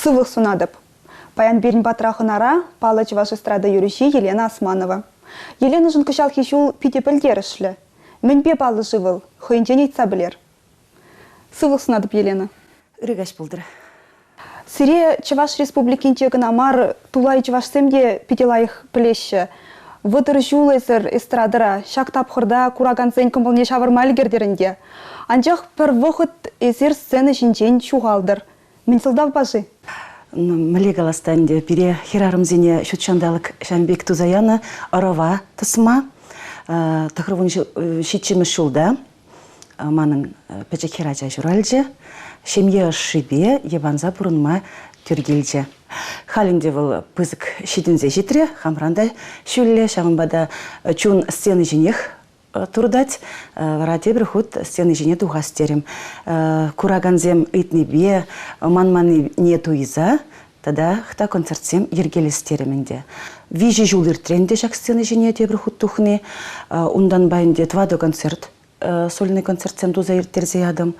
Сывых сунадып. Паян берін батрахынара палы чываш эстрада юриши Елена Османова. Елена жын кышал хишул пите пілдерішлі. Мінбе палы живыл, хойынчен етса білер. Сывых сунадып, Елена. Үрігаш болдыр. Сире Чываш республикинчегін амар тулай Чывашсемде пителайық білеші. Вытыр жулайсыр эстрадыра, шак тапқырда курагансен кымылне шавырмайлы гердерінде. Анчақ бір вұқыт эсер сцена жинчен шуғалдыр. Мен сылдав бажы? Міле галастанде бире хирарымзене шутшандалық Шамбек Тузаяны арава тысма. Тақырывын шитчімі шулда. Манын пәчек хирача журалжы. Шемье шибе ебанза бұрынма түргелжі. Халінде бұл пызык шидінзе житре, хамранда шүлі шағынбада чун сцены женех турдать, варате бір худ сцены жене туғас терем. Кураганзем итнебе, ман-маны не туиза, тада хта концертсем ергелес теремінде. Вижи жулыр тренде жак сцены жене те бір худ тухны, ундан байынде твадо концерт, сольный концертсем туза ертерзе адым.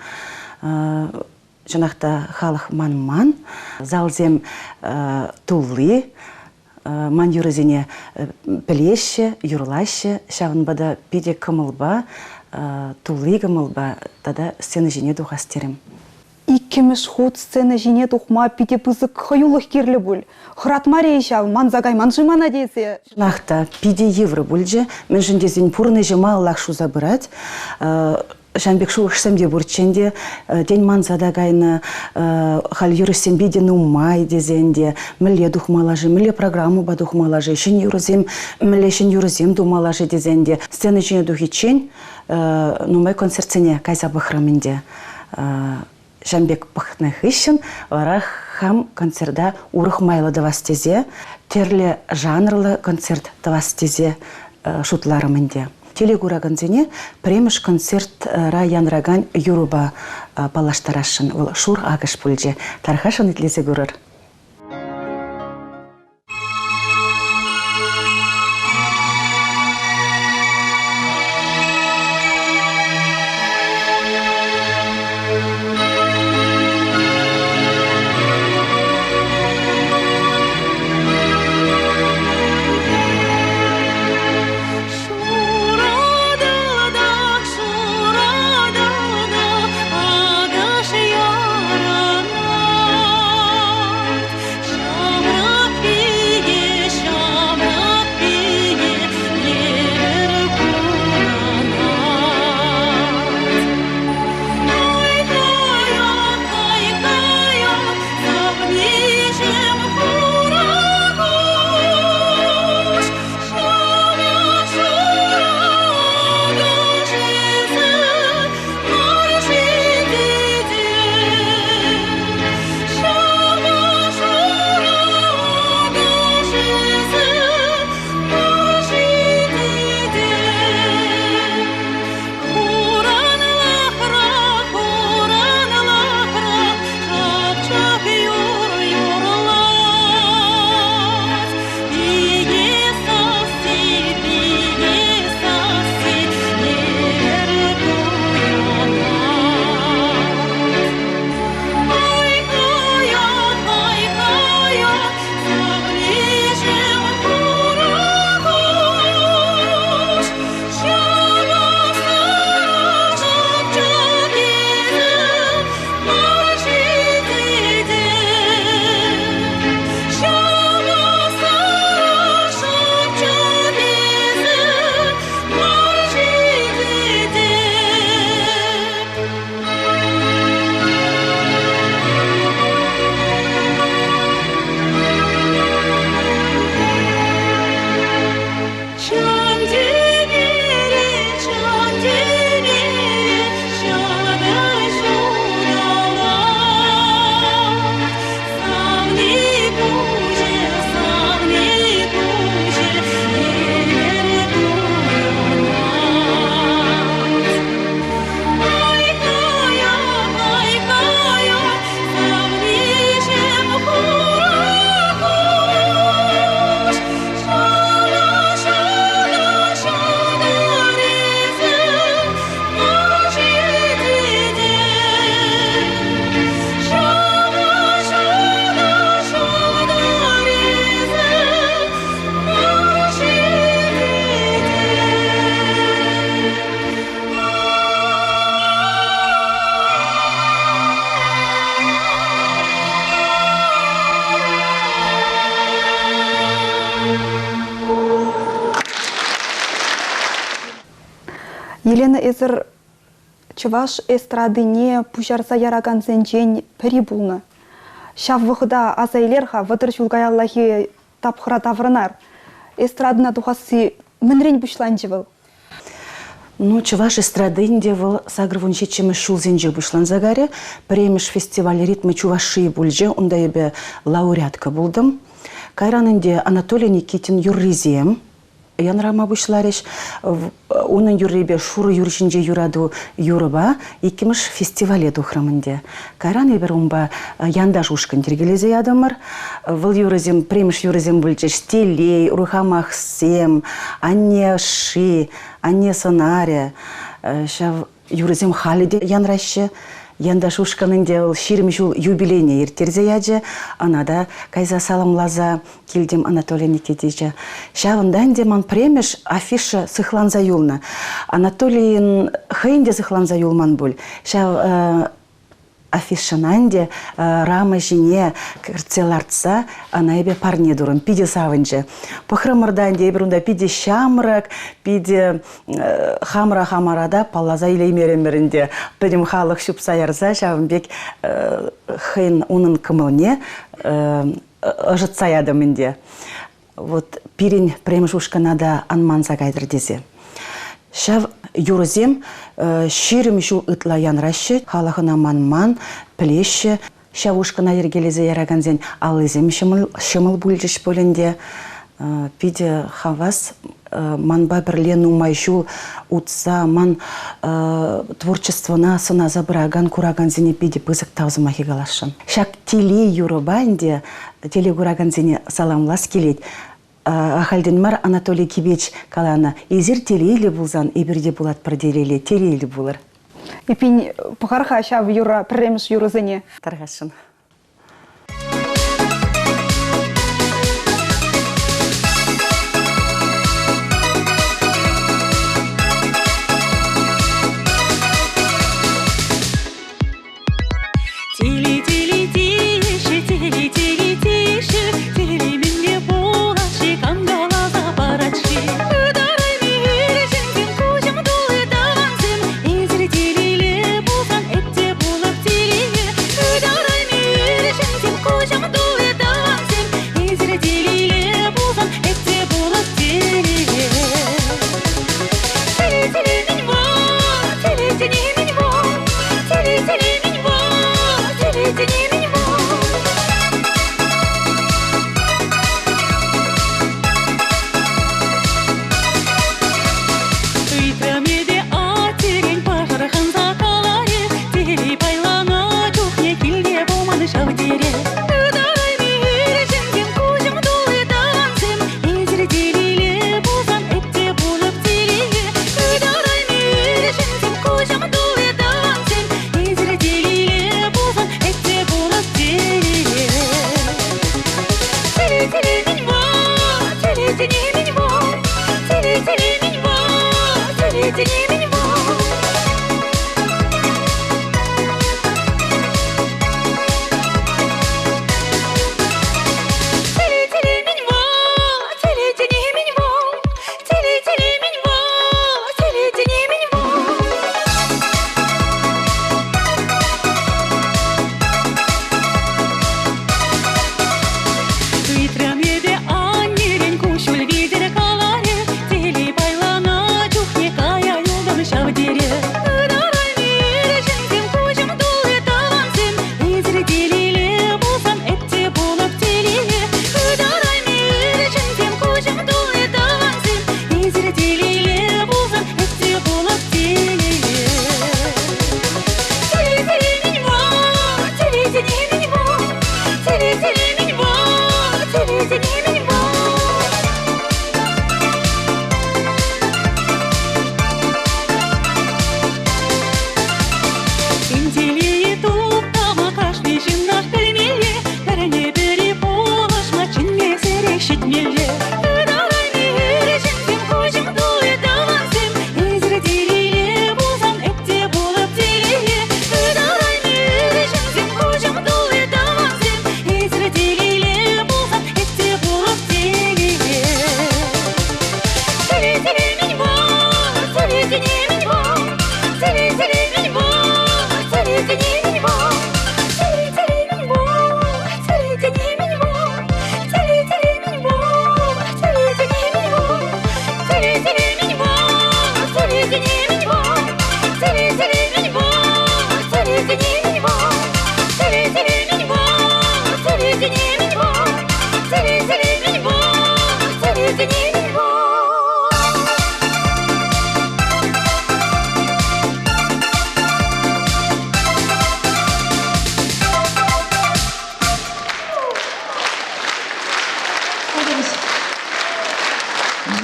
Жанақта халық ман-ман, залзем тулы, ман юрызене пілеші, юрлашы, шағынбада педе кымылба, тулы кымылба, тада сцена жене дұғас терем. Иккеміш худ сцена жене дұқма педе пызык хойулық керлі бұл. Хырат Мария шал, манзагай манжымана дезе. Жанақта педе евро бүлже, мен жындезен пұрны жыма лақшу забырать, Шанбек шуғышсамде бұртченде, ден манзада гайны хал юрысен бедені умай дезенде, мүле дұхмалажы, мүле программу ба дұхмалажы, шын юрызем дұмалажы дезенде. Сцена жіне дұхичен, нумай концертсене кайза бұхрамынде. Шанбек бұхтны хыщын, варах хам концерда урых майлы давастезе, терлі жанрлы концерт давастезе шутларымынде. Телегураганзене премыш концерт раян-раган юруба палаштарашын, шур агыш пульже. Тархашын итлесе гурыр. Елена эзір чываш эстрадыне пужарса яраган зенжен пірі бұлны. Шав вғыда азайлерға вăдыр жулгай Аллахи тапхыра таврынар. Эстрадына тухасы мінрен бұшланжы был. Ну, чуваш эстрадынде выл сагрывун шетчемі шулзенжі бұшлан загаре. Премеш фестиваль ритмы чуваши бүлже, онда ебе лауреатка болдым. Кайранынде Анатолий Никитин юрризем. Янрама бұшлареш, оның юрребе шуры юршінже юраду юрыба, икіміш фестивале дұхрамынде. Кайран ебір онба яндаш ұшқын тергелезе ядымыр. Выл юрызем, премеш юрызем бүлже штелей, рухамахсем, анне ши, анне сценария. Шав юрызем халиде янрашы. Яндаш ушканынде ширим жул юбилейне ертерзе яджы, анада кайза саламлаза келдем Анатолий Никитича. Шавындан деман премеш афиша сыхланза юлна. Анатолийн хайнде сыхланза юлман буль. Шав афишананде рама жине кырцелартса, ана ебе парне дурын, пиде савынжы. Пахрамырданде ебірунда пиде шамрак, пиде хамра-хамарада паллаза илеймеремерінде. Педем халық шупса ярза, шавынбек хын унын кымылне ыжытса ядымынде. Вот пирин премжушканада анманза гайдыр дезе. Шав юрзем ширим жул ытла янрашы, халахына манман, плеші. Шав ушкана ергелезе яраганзен алызем шымыл бүлжіш бөлінде. Пиде хавас манба бірлен умай жул утса ман творчествона сына забыраган кураганзене пиде пызык таузыма хигалашын. Шак теле юрыбанде, теле кураганзене саламлас келет. Ахальденмар Анатолий Кибеч калана. Изер телейлі бұлзан, ебірде бұлат бірделейлі, телейлі бұлыр. Епин пұқарға шав юра премеш юрызыне. Тарғашын.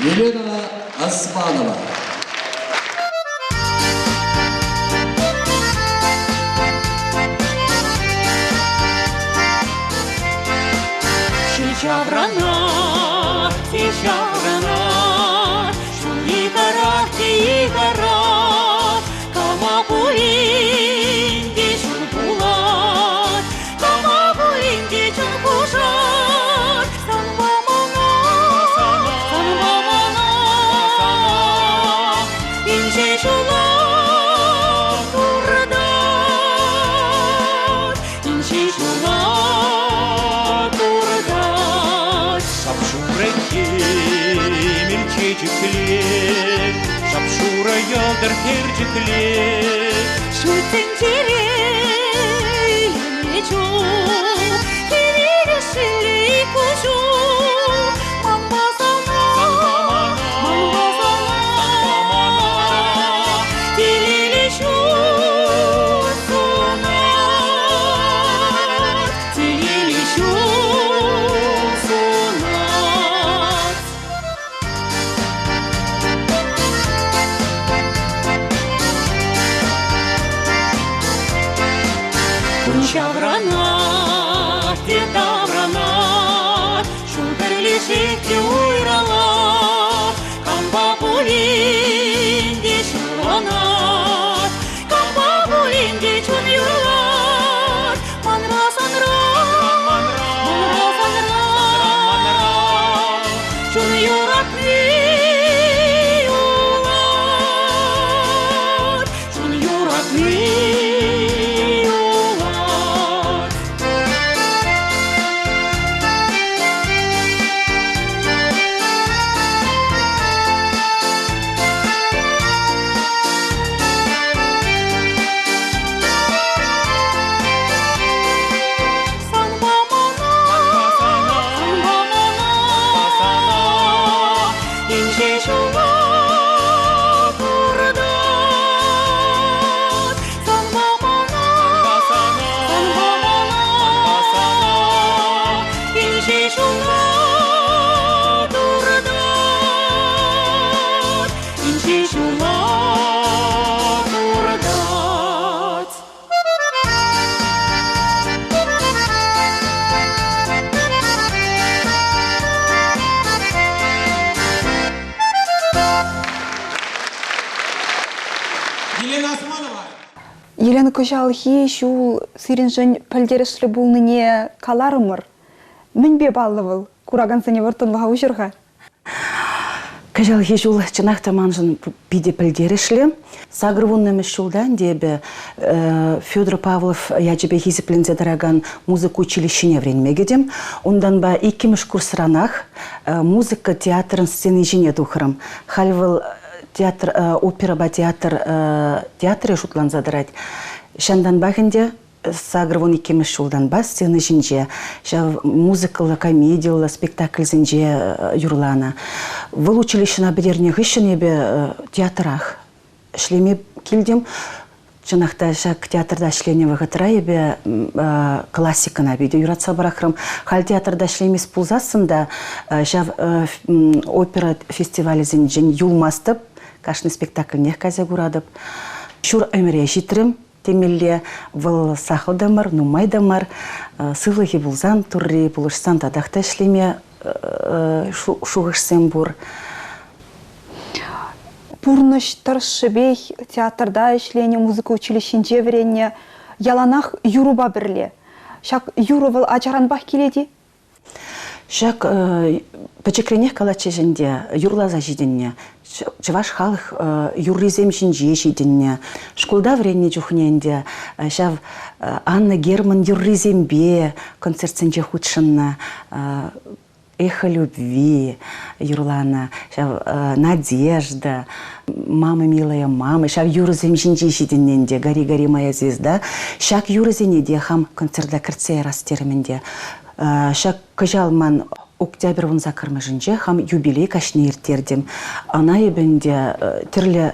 Елена Османова. Чаврана, шуикара, тигара, камапулинди чунпулат, камапулинди чунпушат, санбамана, инче шулат турдат, инче шулат турдат, шапшурекки. Шапшура ялдар керчекле, шутен терелечу, керешили кушу, мамбасана, телелешу сонат, телелешу сонат. Чаврана, тетаврана, шулперлишекте уйрала, камбапулинди шуланат, камбапулинди чун юрлат, манра-санра, чун юратни улат, чун юратни. Елена Османова. Елена Кожалхи шул сиринжен пәлдерешлі булныне каларымыр. Мінбе баллывыл, кураган сене выртынлыға ұшырға. Кажал ежул чынақта манжын биде пілдерішлі. Сагрывунным шулдан дебе Федор Павлов яджебе хизиплензе дороган музыку училищене вренмегедем. Ондан ба икимыш курсранах музыка театрын сцены жіне духрым. Хальвыл театр, опера ба театры шутлан задырать. Шандан бахынде Сагрывун икемеш шулдан ба сцены жинже. Шав музыкалы, комедиялы, спектакль зинже юрлана. Выл училищена бедерне гыщен ебе театрах. Шлеме килдем, чынақта шак театрда шлене вағытыра ебе классикана бейде юратса барақырым. Хал театрда шлемес пулзасында шав опера фестивалі зинжен юлмастып, кашны спектакль нех казя гурадып. Шур әміре житрім. Темелле выл сахылдамар, нумайдамар, сывлығы бұлзан тұрри, бұлышсан тадақта шлеме шуғышсен бұр. Пурныш тұршыбей театрда ішлене музыка училищенже верене яланах юруба бірле. Шак юрувал ачаранбах келеді? Шак пачекренех калаче жінде юрлаза жиденне. Чываш халық юрризем жинже жиденне. Школда вренне жухненде. Шав Анна Герман юрризембе концертсенже худшынна. Эхо любви юрлана. Шав Надежда. Мама, милая мама. Шав юрризем жинже жиденненде. Гори-гори моя звезда. Шак юрризенеде хам концертда кіртсе растерменде. Шак кажалман октябрь вон закырмыжынже хам юбилей кашне ертердем. Ана ебенде тірлі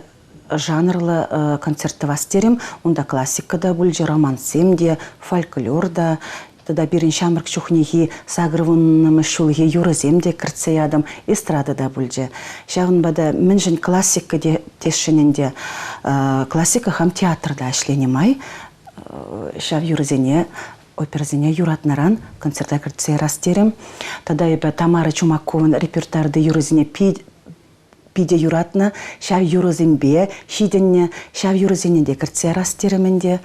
жанрлы концертты вастерем. Онда классикада бүлже, романсемде, фольклорда, Тада бирин шамрк чухнехи сагрывуннымы шулхи юрыземде кіртсе адам эстрадада бүлже. Шағын бада мінжін классика тешшінінде классика хам театрда ашленемай. Шав юрызене, операзене юратнаран концерта кіртсе растерем. Тада ебі Тамара Чумаковын репертарды юрызене пиде юратна, шав юрызембе, шиденне шав юрызенеде кіртсе растеременде.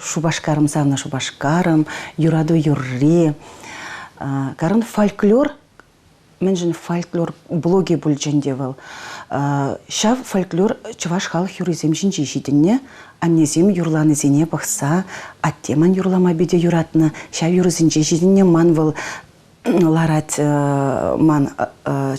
Шубашкарым завна шубашкарым, юраду юрри. Карын фольклор, менжін фольклор блоги бүлженде был. Шав фольклор чуваш халық юризем жинжи жиденне, амнезем юрланы зене бақса, аттеман юрлама беде юратны, шав юризенже жиденне ман был ларат, ман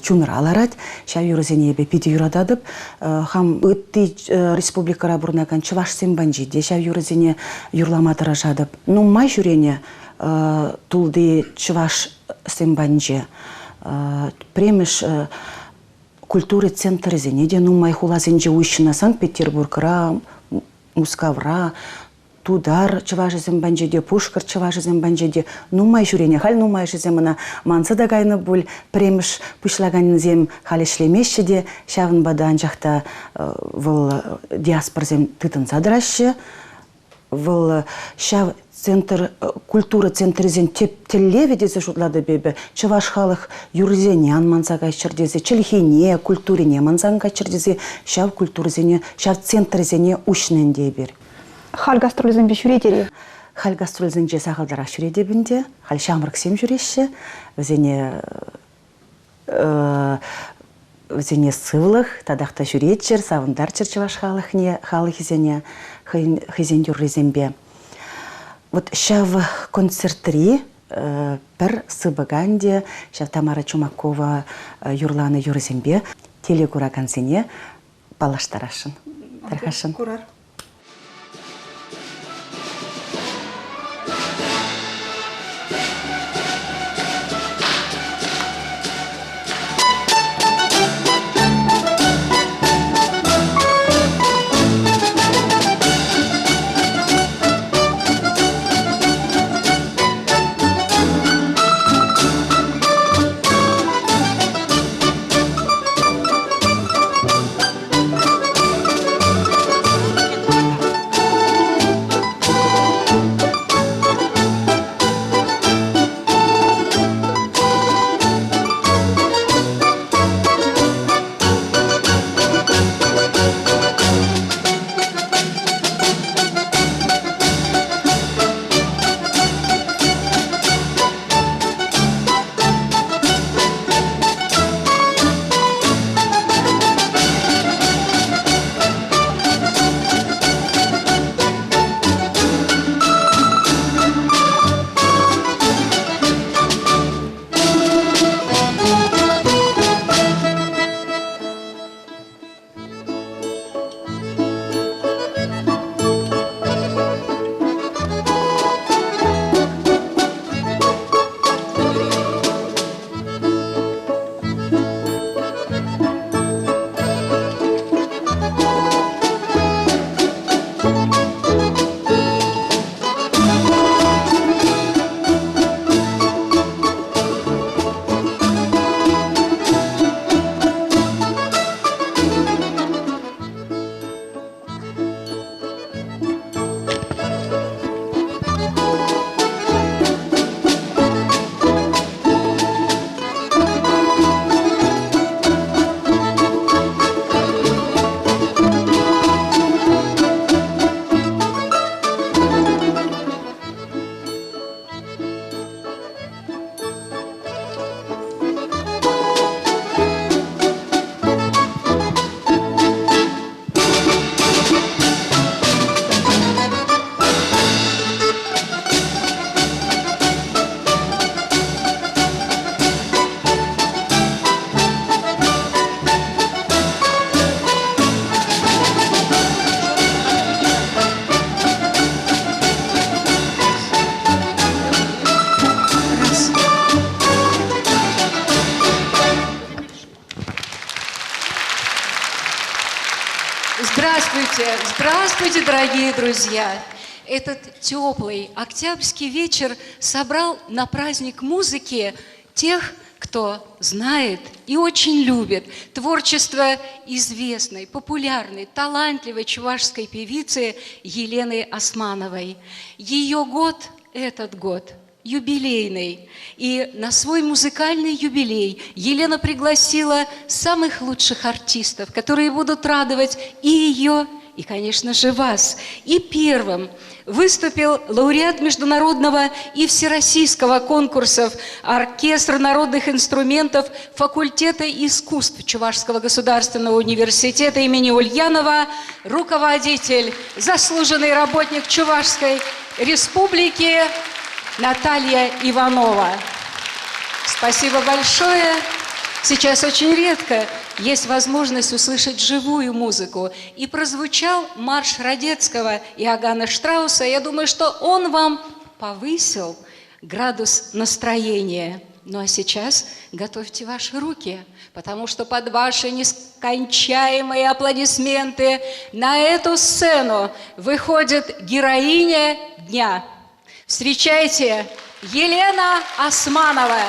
чунра ларат, шав юризене бе пиде юрададып, хам ытты республикара бурнаган чуваш сембанжиде, шав юризене юрлама таражадып. Ну, май жүрене тулды чуваш сембанже. Премеш культуры центр зенеде, ну, май хулазенже уйшына Санкт-Петербургра, Мускавра, Тудар чыважы зембанжеде, Пушкар чыважы зембанжеде, нумай жүрене, хал нумай жеземына мансы да гайны бұл премеш пышлаган зем хал ішлемешшеде, шавын бада анжақта выл диаспор зем тытын садырашы, выл шав центр, культура центр зем теллеве дезе жутлады бебе, чываш халық юрзене анманса кайчырдезе, челхине, культурине мансан кайчырдезе, шав культура зене, шав центр зене ушненде бер. Хал гастролизм бешюретери. Хал гастролизм же сағылдырақ жүреді бінде, хал шамрық сем жүреші, өзене сывлық, тадақта жүретшір, савындар чырчываш халық хизене, хизен юррезембе. Вот шав концерттері бір сыбыганде, шав Тамара Чумакова юрланы юррезембе, телегурагансене балаштарашын. Тархашын. Курар. Здравствуйте, здравствуйте, дорогие друзья! этот теплый октябрьский вечер собрал на праздник музыки тех, кто знает и очень любит творчество известной, популярной, талантливой чувашской певицы Елены Османовой. Ее год, этот год, юбилейный. И на свой музыкальный юбилей Елена пригласила самых лучших артистов, которые будут радовать и ее, и, конечно же, вас. И первым выступил лауреат международного и всероссийского конкурсов оркестр народных инструментов факультета искусств Чувашского государственного университета имени Ульянова, руководитель, заслуженный работник Чувашской республики Наталья Иванова. Спасибо большое. Сейчас очень редко есть возможность услышать живую музыку. И прозвучал марш Радецкого и Иоганна Штрауса. Я думаю, что он вам повысил градус настроения. Ну а сейчас готовьте ваши руки, потому что под ваши нескончаемые аплодисменты на эту сцену выходит героиня дня. Встречайте, Елена Османова.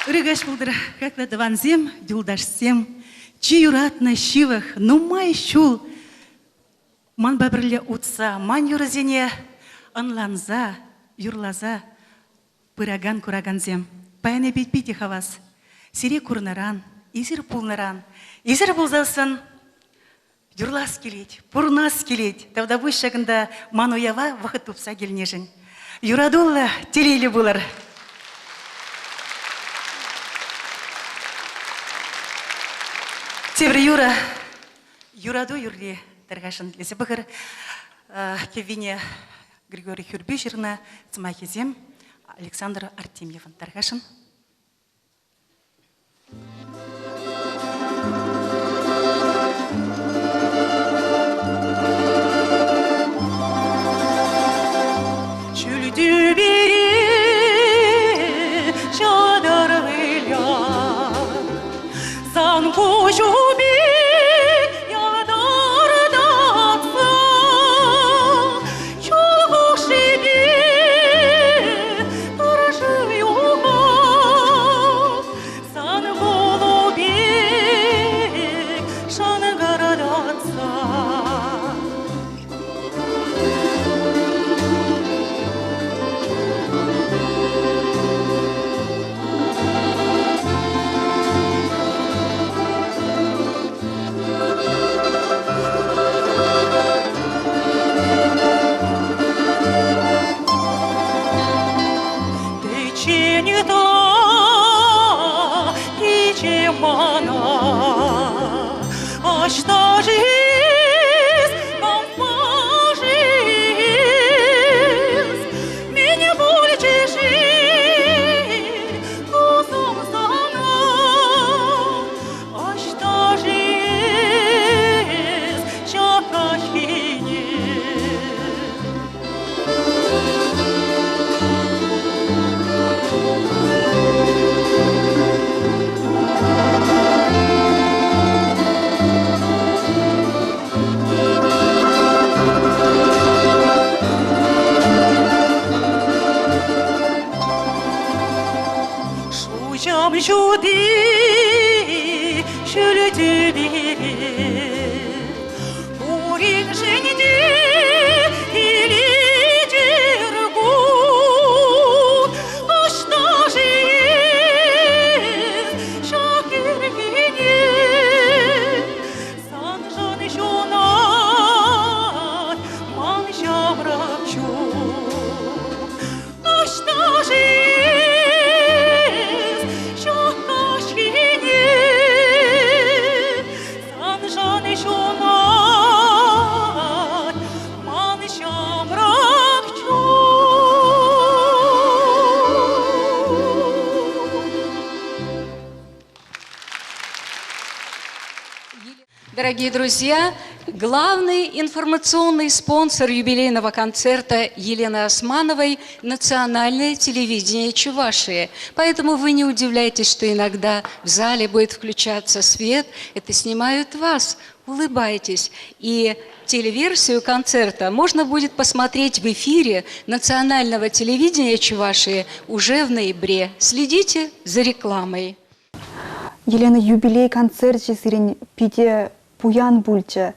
Рыгаш булдыра, как на даванзем, дюлдашсем, чи юратна шивах, ну май шул. Ман бабрле утса, ман юрзене анланза, юрлаза, пыраган кураганзем. Паяне бит хавас, сире курнаран, изир пулнаран, изир булзасын, юрлас келет, пурнас келет. Тавда буй шагында ман уява вахыт тупса келнежін. Юрадулла телейлі булар. Тевр Юра, Юраду Юрли, Таргашин, Лизабахар, Кевине Григорий Хюрбишерна, Цмахизем, Александр Артемьев, Таргашин. Сан кожу бик, я дарда чем она. А что жизнь нам жизнь, меня больше жить, кузом за мной. А что жизнь, чакашки нет. Шучам жуди, шүлөтү берет. Урин женде или дергут. А что же есть шакиргине? Санжан жонат, манша брачу. А что же Дорогие друзья, главный информационный спонсор юбилейного концерта Елены Османовой – национальное телевидение Чувашии. Поэтому вы не удивляйтесь, что иногда в зале будет включаться свет. Это снимают вас. Улыбайтесь. И телеверсию концерта можно будет посмотреть в эфире национального телевидения Чувашии уже в ноябре. Следите за рекламой. Елена юбилей концерт жесерин пиде пуян бульче,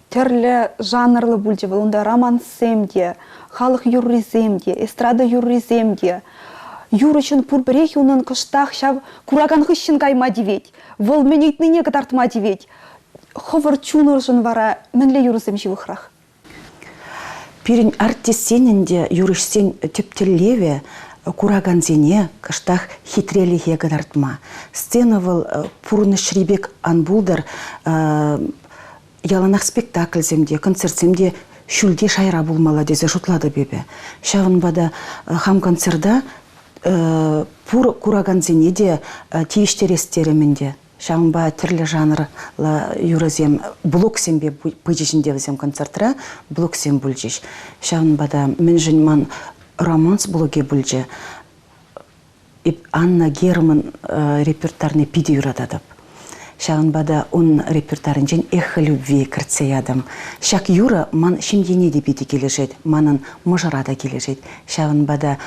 терле жанрлы бульче, онда романсемде, халық юрриземде, эстрада юрриземде. Юр үшін пурбірех юнын кыштах шав кураган хыщын кайма девет, выл менейтныне катартма девет. Ховар чуныр жын вара мінле юрызем живыхрах. Пирин артистенінде юрышсен тептеллеве кураганзене кыштах хитрелихе гадартма. Сцена выл пурны шрибек анбулдар яланах спектакльземде, концертсемде шүлде шайра булмала дезе шутлады бебе. Шавын бада хам концерда пур кураганзене де тиештерестеременде. Шавын ба түрлі жанрлы юразем блоксембе пыжишінде візем концертра блоксем бүлжиш. Шавын бада мен жынман романс блоге бүлже. Анна Герман репертарны пиде юрададып. Шағын бада он репертарын жен эхо любви кіртсеядым. Шак юра ман шимдене де биде келешет, манын можарада келешет. Шағын бада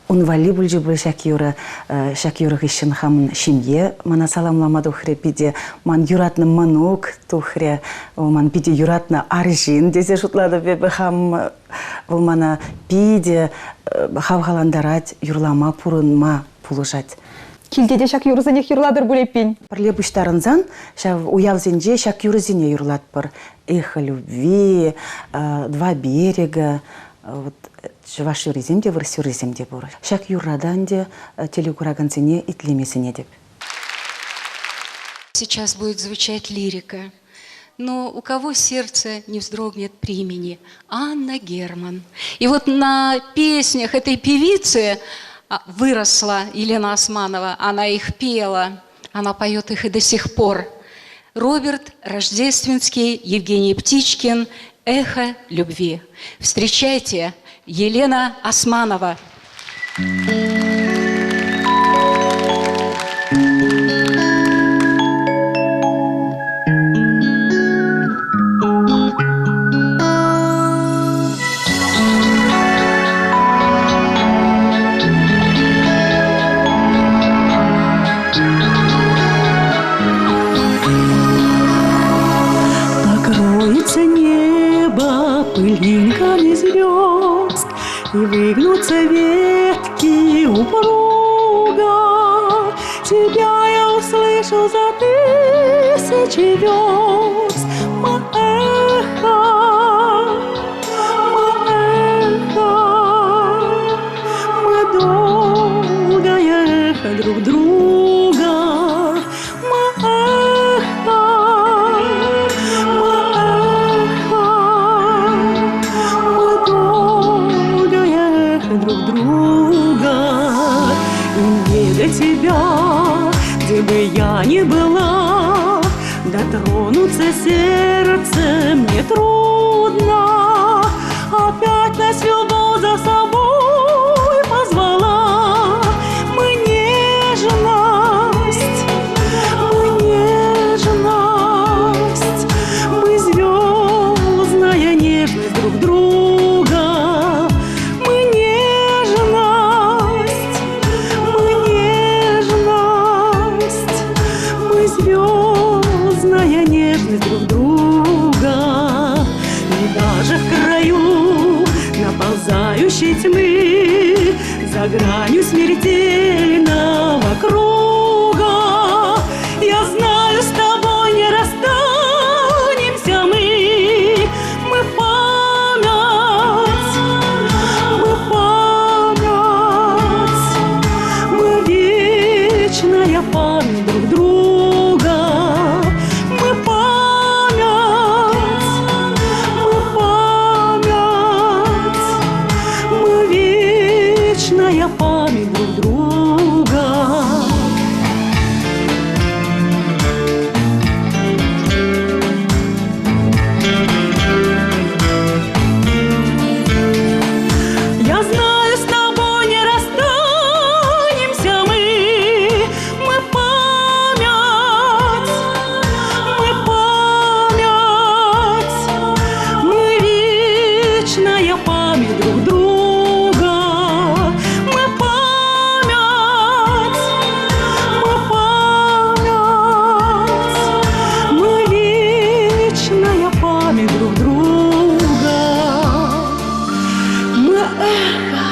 он вали бүлже бұл шак юра ғышын хамын шимде. Мана саламламады ұхре биде ман юратны манук тухре, ман биде юратны аржин дезе жұтлады бебі хам. Бұл мана биде хавғаландарат юрлама пурынма пулышат. Килдеде шак юрызынех юрладыр бұлеппен. Парле бұштарынзан, уявзенже шак юрызине юрлат бір. Эхо любви, два берега, Чуваш юрыземде, вырс юрыземде бұр. Шак юрраданде телекураганцене итлемесіне деп. Сейчас будет звучать лирика. Но у кого сердце не вздрогнет при имени? Анна Герман. И вот на песнях этой певицы выросла Елена Османова, она их пела, она поет их и до сих пор. Роберт Рождественский, Евгений Птичкин, «Эхо любви». Встречайте, Елена Османова. Пылинками звезд, и выгнутся ветки упруга. Тебя я услышу за тысячи верст. Эхо, мы долгое эхо друг друга. я не была, дотронуться сердцем мне трудно. Опять нас любовь за собой позвала. Мы нежность, мы звездная нежность друг друга. Мы нежность, мы звездная нежность друг друга. И даже в краю наползающей тьмы, за гранью смертельного круга, я знаю, с тобой не расстанемся мы. Мы память, мы вечная память друг друга. Мы память, мы вечная память друг друга. Я знаю, с тобой не расстанемся мы. Мы память, мы вечная память друг друга. Мы память, мы вечная память друг друга. Мы эхо,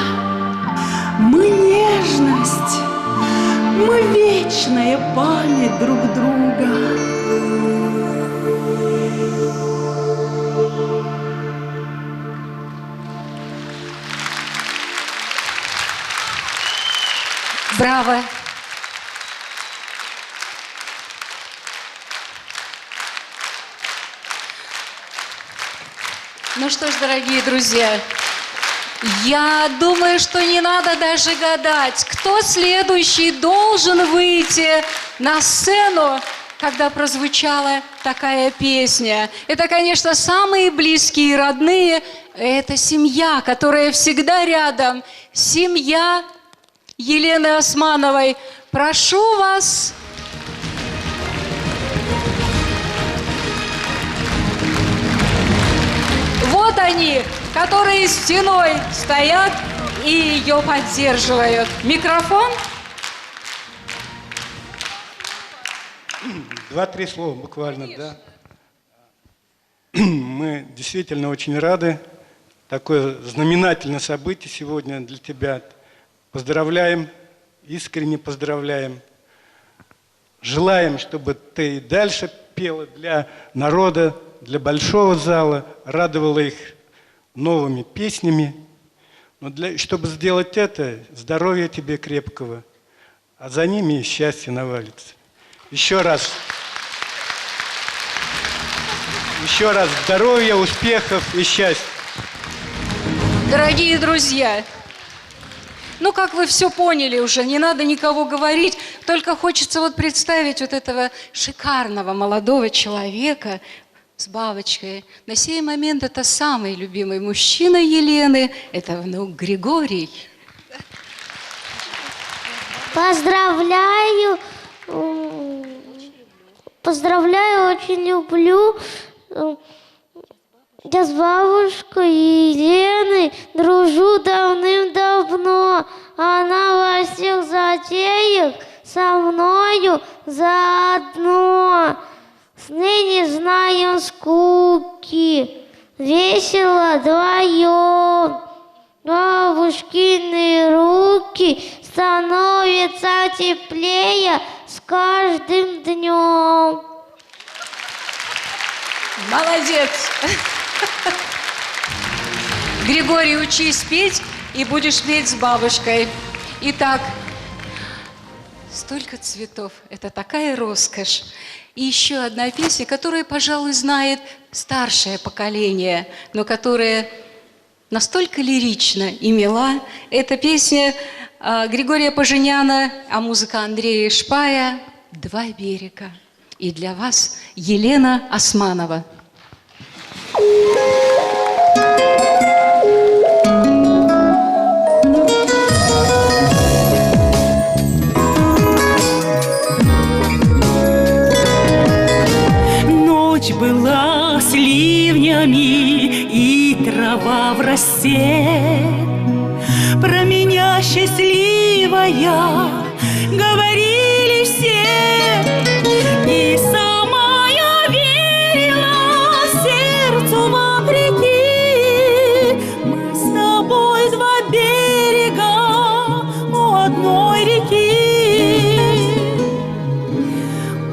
мы нежность, мы вечная память друг друга. Браво! Ну что ж, дорогие друзья, я думаю, что не надо даже гадать, кто следующий должен выйти на сцену, когда прозвучала такая песня. Это, конечно, самые близкие и родные. Это семья, которая всегда рядом. Семья Елены Османовой. Прошу вас. Вот они, которые стеной стоят и ее поддерживают. Микрофон. 2-3 слова буквально, да. Мы действительно очень рады. Такое знаменательное событие сегодня для тебя. Поздравляем, искренне поздравляем. Желаем, чтобы ты и дальше пела для народа, для большого зала, радовала их новыми песнями. Но чтобы сделать это, здоровья тебе крепкого, а за ними и счастье навалится. Еще раз здоровья, успехов и счастья. Дорогие друзья, ну, как вы все поняли уже, не надо никого говорить, только хочется вот представить вот этого шикарного молодого человека с бабочкой. На сей момент это самый любимый мужчина Елены, это внук Григорий. Поздравляю, очень люблю. Я с бабушкой Еленой дружу давным-давно. Она во всех затеях со мною заодно. Ныне знаем скуки, весело вдвоем. Бабушкины руки становятся теплее с каждым днем. Молодец! Григорий, учись петь, и будешь петь с бабушкой. Итак, столько цветов. Это такая роскошь. И еще одна песня, которую, пожалуй, знает старшее поколение, но которая настолько лирична и мила. Это песня Григория Поженяна, а музыка Андрея Шпая «Два берега». И для вас Елена Османова. Ночь была с ливнями и трава в росе. Про меня счастливая говорили все. И сама я верила сердцу вопреки. Мы с тобой два берега у одной реки.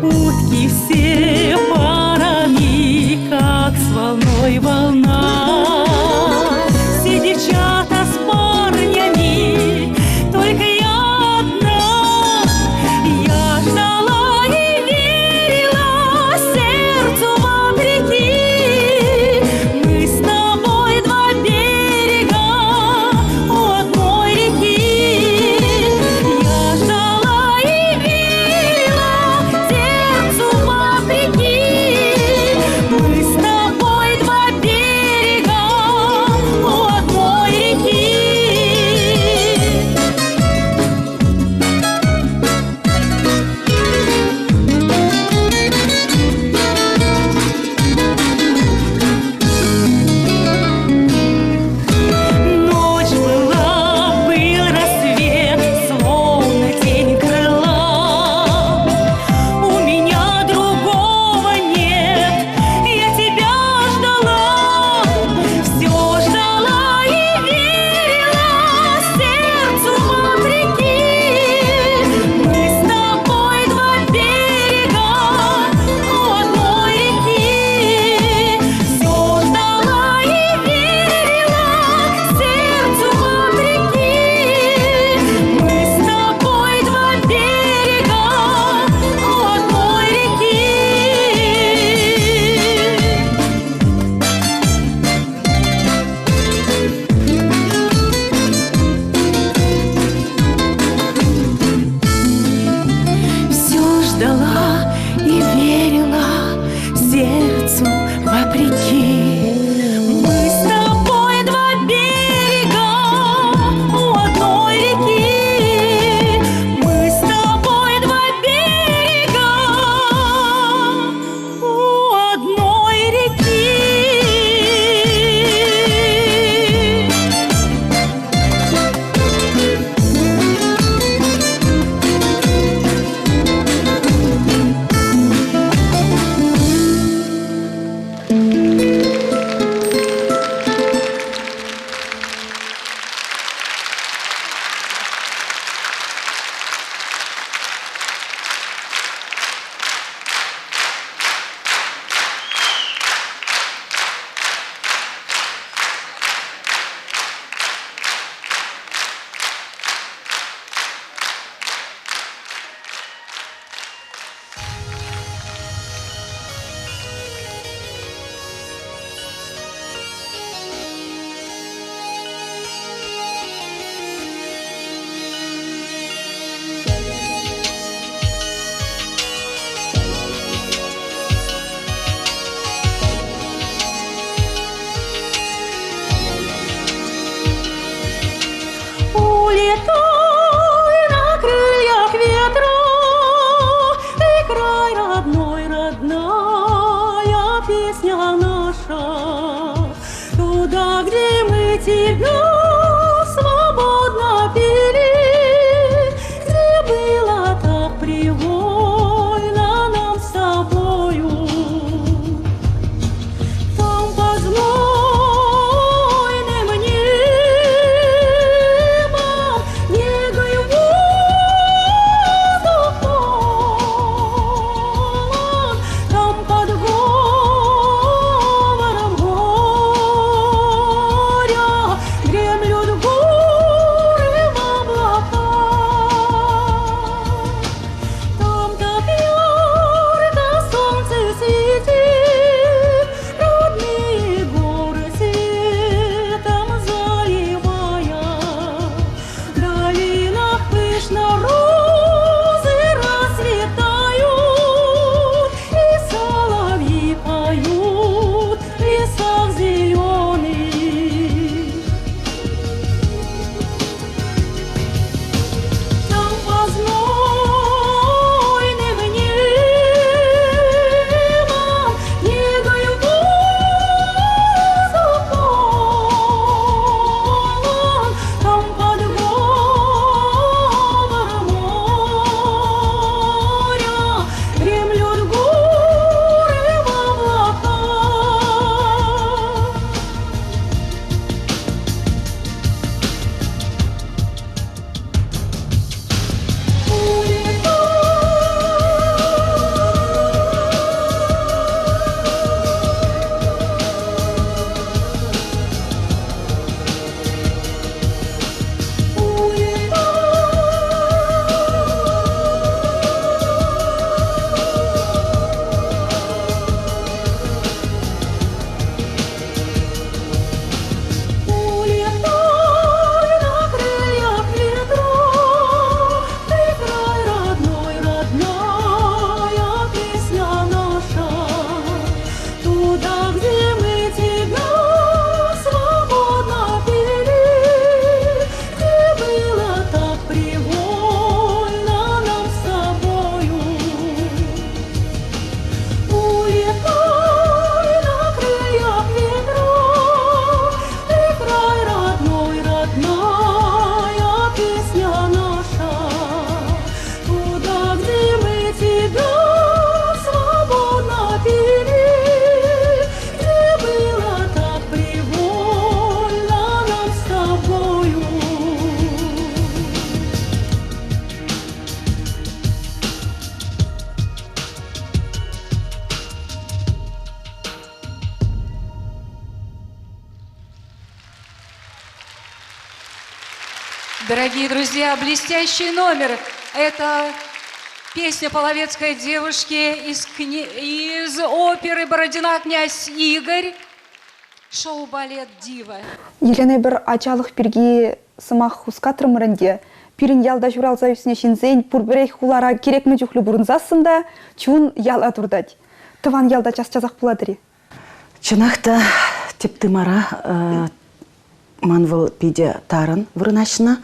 Утки все парами, как с волной волна. Все девчата с парнями, только я одна. Я ждала и верила сердцу вопреки. Мы с тобой два берега у одной реки. Я ждала и верила сердцу вопреки. Мы с тобой два берега у одной реки. Ночь была, был рассвет, словно тень крыла. У меня другого нет, я тебя ждала. Все ждала и верила сердцу вопреки. Мы с тобой два берега у одной реки. Все ждала и верила сердцу вопреки. Мы с тобой два берега у одной реки. Все ждала и верила сердцу вопреки. Мы с тобой два берега у одной реки. Мы с тобой два берега у одной реки. Улетай на крыльях ветра, и край родной, родная песня наша. Туда, где мы тебя свободно пели, где было так привольно нам с тобою. Там по знойным небом, негой воздух полон, там Дорогие друзья, блестящий номер. Это песня «Половецкой девушки» из оперы «Бородина князь Игорь». Шоу-балет «Дива». Елена бір ачалық бірге сымақ хускатырмырынде. Пирин ялда журал заюсіне шинзейн, пұрбірек хулара керек мүджіхлі бұрынзасында, чун ял атурдать. Тыван ялда час-часақ бұладыры. Чынақта тепті мара манвыл пиде тарын вырынашына.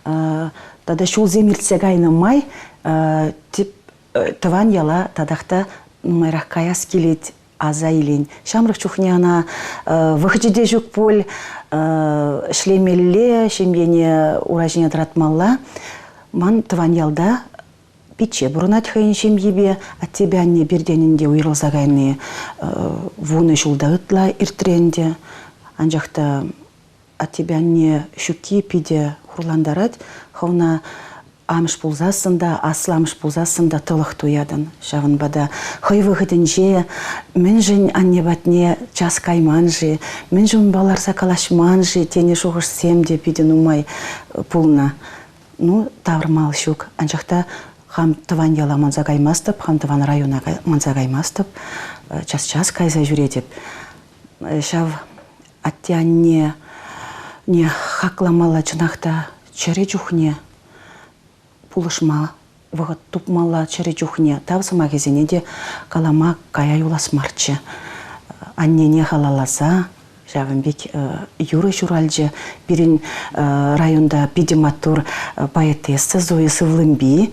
Тада шул земіртсег айнымай, тыван яла тадақта нумайрақ каяс келет аза илен. Шамрық чухняна выходжеде жүк пол шлемелле, шембене уражене дратмалла. Ман тыван ялда пиче бұрынат хайын шембебе, от тебя не берденінде уйрылзағайны вуны жулда ұтла иртренде. Анжақта от тебя не шуки пиде хурландарат, хауна амыш пулзасында, асламыш пулзасында тылық туядын. Шавын бада хой выходынже, мен жын анне батне час кайманжы, мен жын баларса калашманжы, тені шуғыш семде пиде нумай пулна. Ну, таврмал шук. Анжақта хам тыван яла манзагаймастып, хам тыван района манзагаймастып, час-час кайза жүредеп. Шав аття не хакламала чынақта чәрі жүхне, пулышма, вғыт тупмала чәрі жүхне, тавсыма кезене де калама кая юлас марчы. Аннене халаласа, Жавынбек юры журальжы, бірін районда пидематур поэтесса Зоя Сывлымби,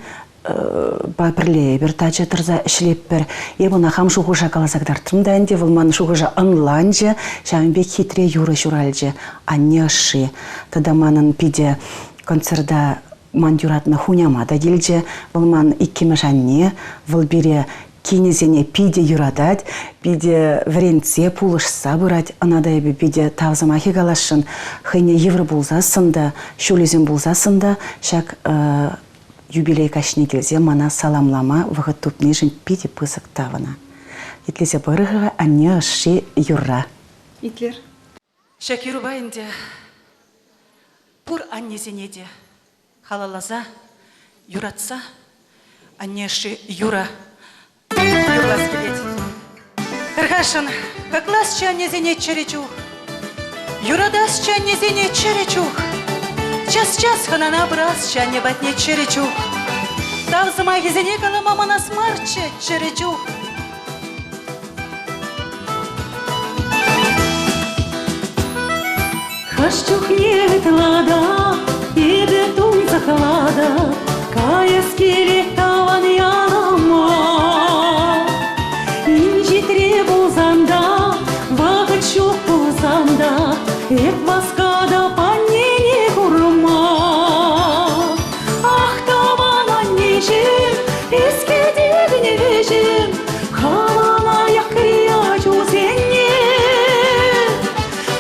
бәбірле бір тәжі тұрза ішлеп бір, ебіна хам шуғыжа қалазагдартырмда әнде, вылманы шуғыжа аңланжы, Жавынбек хитре юры журальжы, анне ұшы. Тадаманын пиде концерда ман юратны хуняма да келжі, вылман иккемі жанне, выл бере кинезене пиде юрадать, пиде вренце пулышса бұрать, анада ебі пиде тавзамахи галашын, хайне евро булзасында, шулезен булзасында, шак юбилей кашне келзе мана саламлама вғыт тупнежін пиде пысық тавына. Етлесе бұрыға анне ұшы юрра. Итлер. Шакиру байынде, пұр аннезенеде, халалаза, юратса, аннеші юра. Юрлас келет. Кыргашын, каклас чанезене черечух. Юрадас чанезене черечух. Час-час ханана брас чане батне черечух. Тавзыма кезене калама манас марче черечух. Хашчух не тлада, иде тун захлада, кая скелет таван янама. Инжи требузанда, вағыт шух пузанда, эп баскада паннене хурма. Ах таван аннежим, эске дегіне вежим, халана якрия жузенне.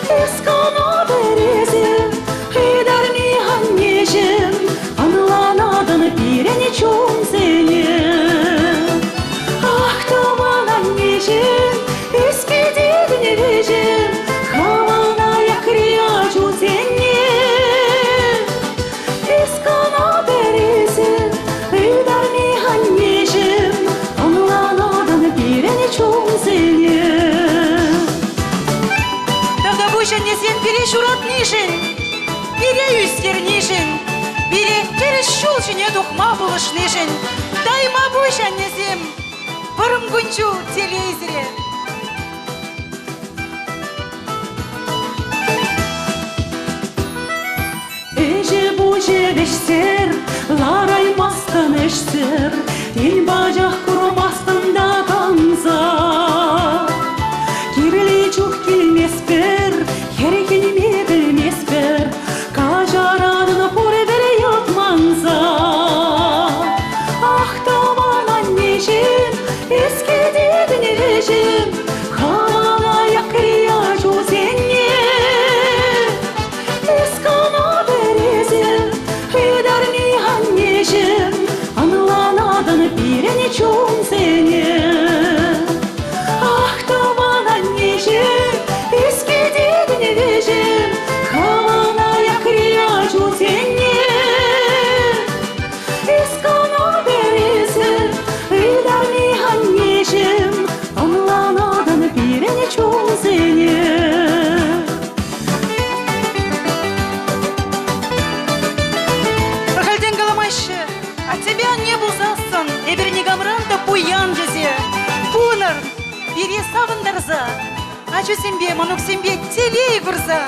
Эскана березим, идарни аннежим, анланадан пирене чунзене. Ах таван аннежим, эске дегіне вежим, халана якрия жузенне. Эскана березим, идарни аннежим, анланадан пирене чунзене. Тавда бушан несен бире шурат нишин, бире үстер нишин, бире терес шулшине духма булыш нишин. Дайма бушан несем, бұрым күнчу телевизоре. Эже буже бештер, лараймастан эштер, ил бажақ құрмастында канза. Кирли чух келмеспер, херекелме білмеспер, кажарадын пуре бере ятманза. Ах таван аннежим, эске дегіне вежим, халана якрия жузенне. Эскана березим, идарни аннежим, анланадан пирене чунзене. Ах таван аннежим, эске дегіне вежим, халана якрия жузенне. уян жезе, пуныр, бере савындырза, ачу сенбе, манук сенбе, телей күрза.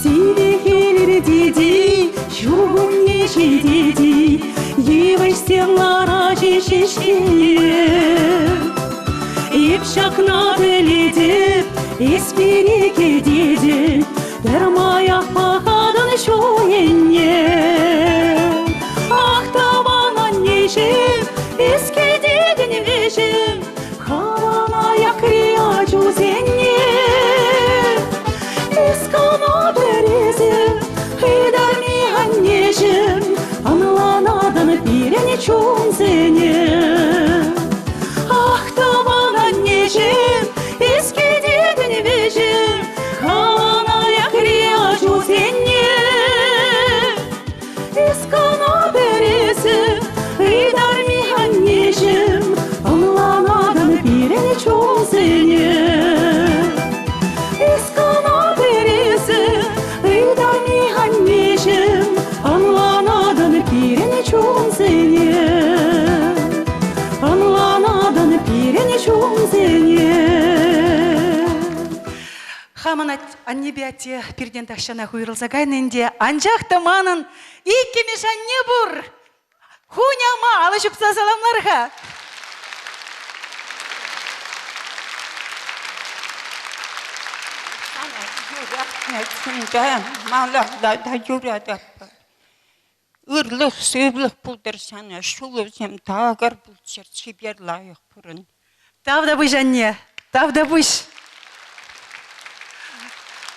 Сирехелер деди, жугун неше деди, еваш сеңлара жешешкене. Епшақна біледіп, еспереке деді, дәрмаяқ бақадын шойенне. Ақтабанан нешім, еске дедін вешім, қаранаяқ рия жүзенне. Ескана березім, қидарми аннешім, аныланадын пирене чонзене. Ақтабанан нешім, еске дедін вешім, қаранаяқ рия жүзенне. Ескана березім, қидарми аннешім, аныланадын пирене чонзене. Eskana beresi, ıydani anneciğim, anlanadın pirini çok seni. Anlanadın pirini çok seni. Хаманат аннебиате перден тахшана хуйрылса кайненде, анжақ таманын иккемеш анне бұр. Хуняма алышыпса саламларға. Ырлық, сөйлік бұлдыр сәні, шул өзем тағыр бұлчыр чебер лайық бұрын. Тавда бұш анне, тавда бұш.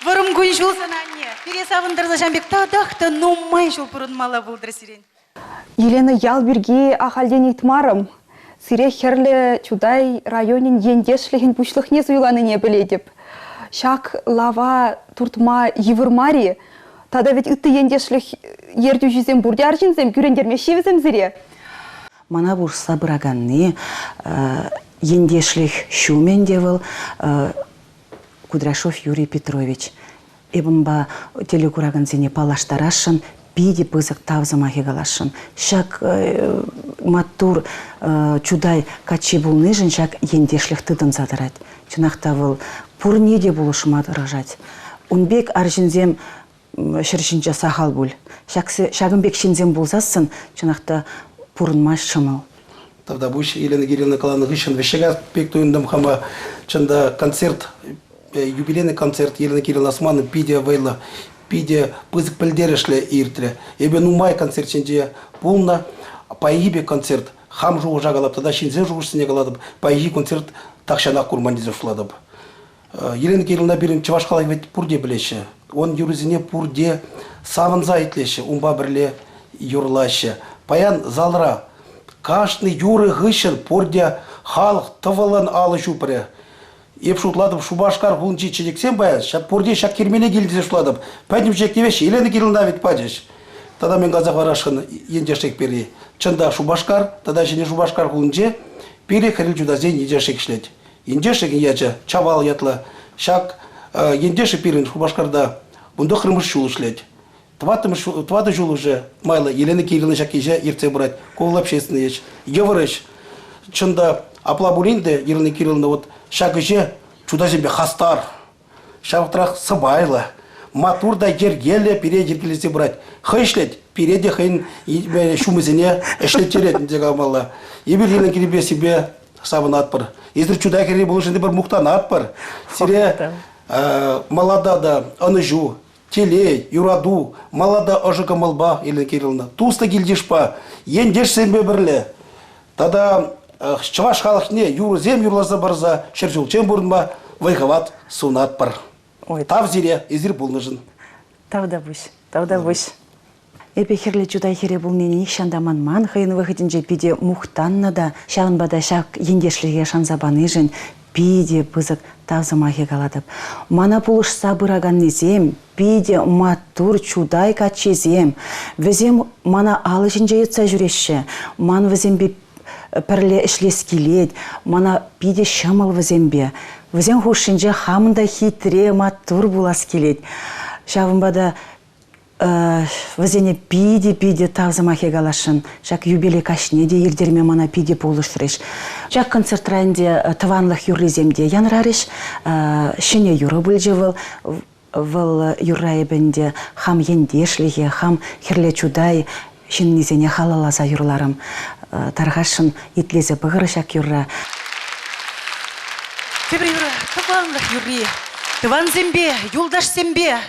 Вырым күн жолсан анне, пере савындырза жамбек тағдақты нумай жол бұрын мала бұлдыр сирен. Елена ялберге ахалден итмарым. Сире херле чудай районин ендешлеген пушлыхне суйланыне біледіп. Шак лава туртма евырмари, тада ведь ытты ендешлих ердю жүзем бурди аржинзем, күрендерме шевізем зіре. Мана бур сабыраганны ендешлих шумен девыл Кудряшов Юрий Петрович. Эбімба телекураган зене палаштарашын, пиди пызык тавзамахи галашын. Шак матур чудай качи булныжын, шак ендешлих тыдын задырать. Чунақтавыл пурне де булышыма рожать. Унбек аржинзем шыршинча сахал буль. Шагынбек шинзем булзасын, чунақта пурынма шымыл. Тогда буш Елена Кирилловна Каланы гышын вешега пек туйындым хама чында концерт, юбилейный концерт Елена Кирилловна Османы пиде вейла, пиде пызык пілдерешле иртре. Ебе нумай концерт ченде полна, паибе концерт хам жуғы жағалап, тогда шинзе жуғышсыне қаладып, паиби концерт тақшанақ курмандизов шуладып. Елена Кирилловна берін Чавашқалай вет пурде білеші. Он юрызіне пурде савынза етлеші, умба бірле юрлашы. Паян залра, кашны юры ғышын пурде халық тывылын алы жупыры. Еп шутладып Шубашкар ғылынчы чедексен баян, пурде шак кермене келдізе шутладып. Пәдім жектевеші, Елена Кирилловна вет падеш. Тада мен қазақ варашқын ендешек бері. Чында Шубашкар, тада және Шубашкар ғылынчы бері қырыл жудазен ендешек шлет. Ендешек яча чавал ятла, шак ендешек берін Шубашкарда бұнды қырмыш жулы шлет. Твады жулы же майла Елена Кирилловна шак ежа ерце брать, ковыл общественный еч. Еврыш, чында аплабулинде Елена Кирилловна вот шак еже чудазен бе хастар, шавтрақ сыбайла. Матурда ергеле перед ергелесе брать. Хайшлет переде хайн шумызене эшлетерет дегамалла. Ибир Елена Кирилловна себе сабын атпыр. Ездір чудай кере болышынды бір мұқтан атпыр. Сире малада да аныжу, телей, юраду, малада ажыка малба Елена Кирилловна. Туста келдешпа, ендеш сенбе бірлі. Тада чываш халықне юрзем юрлаза барза, шерчулчен бұрынма вайхават сунатпыр. Тав зире, езір болныжын. Тавда бұш. Эпе херле чудай хере булнени шандаман ман хайын выходинже пиде мухтанна да шағынбада шақ ендешліге шанзабаныжын пиде пызык тавзамахе каладып. Мана пулыш сабыраган незем, пиде матур чудай качезем. Візем мана алышынже етса жүрешші, ман візембе пірле ішлес келет, мана пиде шамыл візембе. Візем хушынже хамында хитре матур булас келет. Шағынбада Вазене пиде тавзамахе галашын. Жак юбилей кашне де елдерме мана пиде полуштреш. Жак концертрайнде таванлых юрлиземде янрариш, шене юры бүлжевыл, выл юррай бенде хам ендешлиге, хам херле чудай, шеннизене халаласа юрларым. Таргашын итлезе бұғыры шак юрра. Тебір юры, таванлых юрри, таван зембе, юлдаш зембе.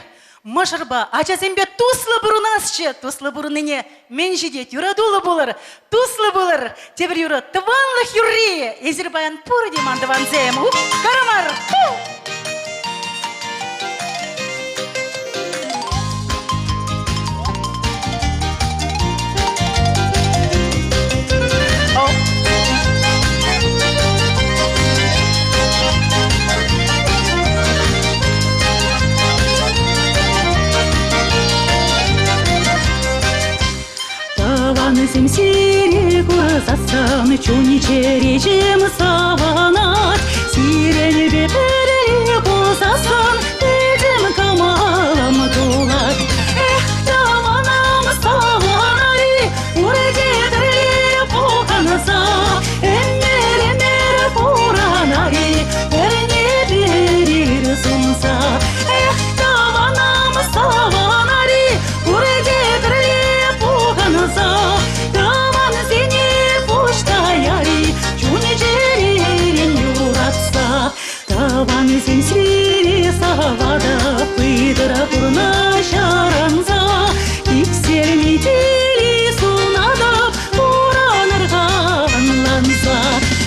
Мажарба, ача зембе туслы бұрынасчы, туслы бұрыныне мен жедет юрадулы болыр, туслы болыр. Тебір юры, таванлых юрри, езірбаян пұры деман таван зем. Карамар! Таванызым сире куразасан, чуни режим саванат. Сирене бепере бозасан, эдем камалам дулат. Эх, таванам саванари, уредедре поканаса. Эммер поранари, эрне берир сунса. Эх, таванам саванари, уредедре поканаса. Таван зене поштаяри, чуни жеререн юратса. Таван зен свире савада, пыдыра пурна шаранза. Иксерми тели сунада, уранырга анланса.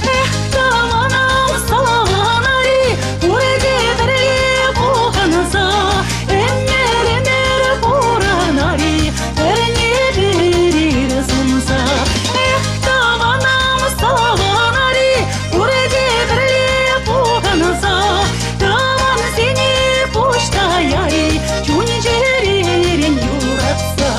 Эх, таванам саванари, уредедре поканаса. Эммер поранари, эрне берир сунса. Эх, таванам саванари, уредедре поканаса. Таван зене поштаяри, чуни жеререн юратса.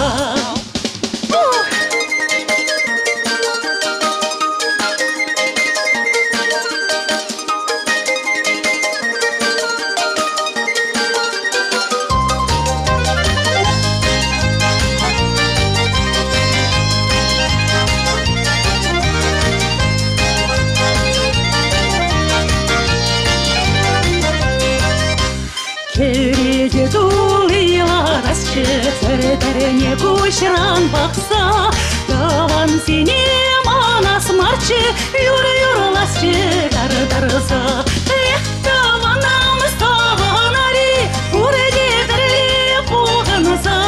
Кереге тулыла расчы, цәрдәріне көшіран бақса. Таван сене манас марчы, юр-юрласчы дардарса. Эх, таванам саванари, уредедре поканса.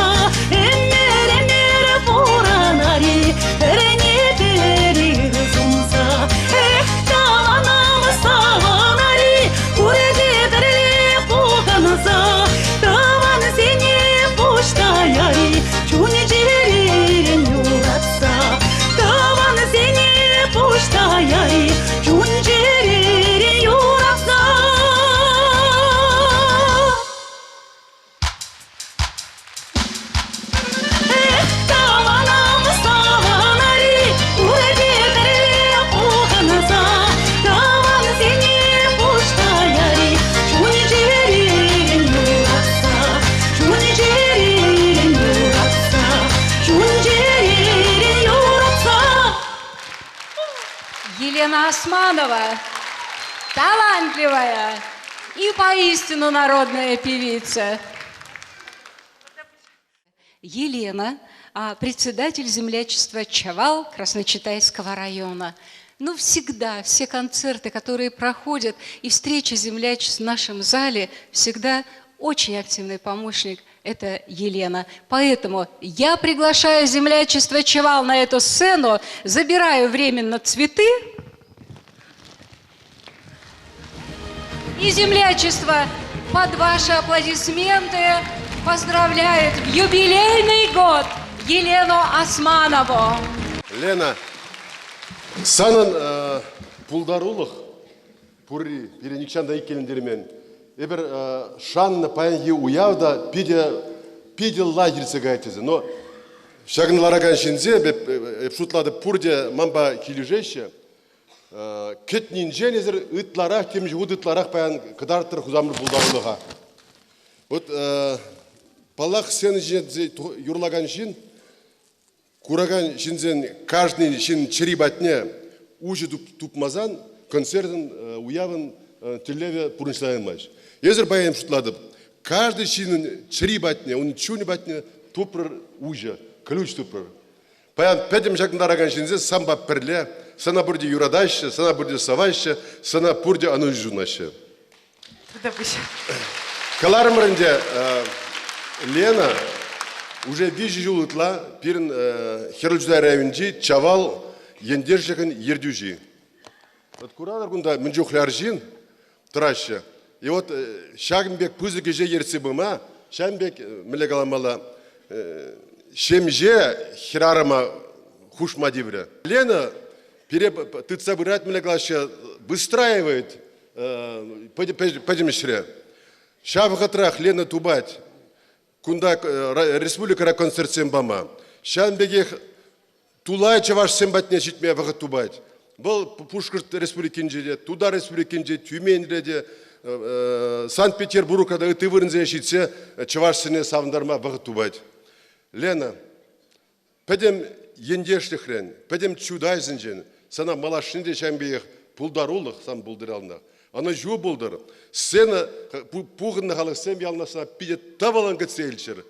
Эммер поранари, эрне берир сунса. Эх, таванам саванари, уредедре поканса. Таван зене поштаяри, чуни жеререн юратса. Таван зене поштаяри, чуни жеререн юратса. Эх, таванам саванари, уредедре поканса. Таван зене поштаяри, чуни жеререн юратса. Чуни жеререн юратса. Чуни жеререн юратса. Елена Османова, талантливая и поистину народная певица. Елена, председатель землячества Чавал Красночитайского района. Ну, всегда все концерты, которые проходят, и встречи землячеств в нашем зале, всегда очень активный помощник – это Елена. Поэтому я приглашаю землячество Чавал на эту сцену, забираю временно цветы. И землячество под ваши аплодисменты поздравляет в юбилейный год Елену Османову. Лена, санын пулдарулық пурри переникшанда икелендермен эбер шанны паянги уявда пиде лагерьце гайтезе. Но шагнлараган шинзе шутлады пурде мамба килижеще кетнин женезер ытларах темж удытларах паян кыдартыр хузамыр пулдарулыға. Вот Палах сен жинзе юрлаган жин, кураган жинзен каждый жин чири батне уже тупмазан концертын уявын телеве пурнчлайын маш. Езер баян шутлады. Каждый жин чири батне, он чуни батне тупр уже, ключ тупр. Баян педем жакындараган жинзе самба перле, сана бурди юрадайшы, сана бурди савайшы, сана бурди ану жунашы. Каларымырынде Лена уже вижу жулытла пирн херлджудай районжи чавал ендержекін ердюжи. Вот курадыр күнда мінжухляр жин тұраща. И вот шагымбек пызы кеже ерсі бұма, шагымбек мілегаламала шемже хирарыма хушма дивре. Лена тыца бырать мілегалаша выстраивает пойдем Шавхатрах Лена Тубать, кунда республика концерт сембама. Шанбегех Тулай чаваш сембатне житме вахат Тубать. Был Пушкарт республикинже, туда республикинже, Тюменьреде, Санкт-Петербург, когда ты вырнзе житсе, чаваш сене савндарма вахат Тубать. Лена, пойдем ендешли хрен, пойдем чудайзенжен, сана малашинде шанбегех пулдарулых сам булдыралнах. Она жу болдыр. Сцена пуғынны халық сен ялнасына пиде табалан кетсейлчер.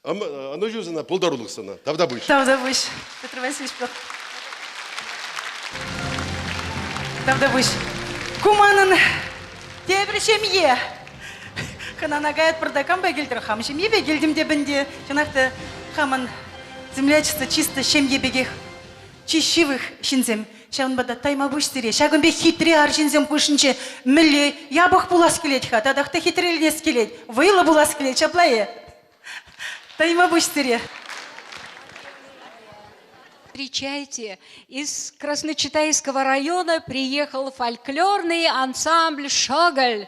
Она жу сана полдарулық сана. Тавда бұш. Тавда бұш. Петр Васильевич. Тавда бұш. Куманын тебір шемье. Қананагайт бұрдакан бәгелдір. Хам шемье бәгелдім дебінде. Жанақты хамын землячество чисто шемье бегех. Чищивых шинзем. Шағынбада тайма бұш сире. Шағынбе хитре аржинзем пұшынче мүлі ябық бұлас келет ха. Тадақта хитрелінес келет. Вайлы бұлас келет. Шаплайы. Тайма бұш сире. Встречайте, из Красночитайского района приехал фольклорный ансамбль «Шоголь».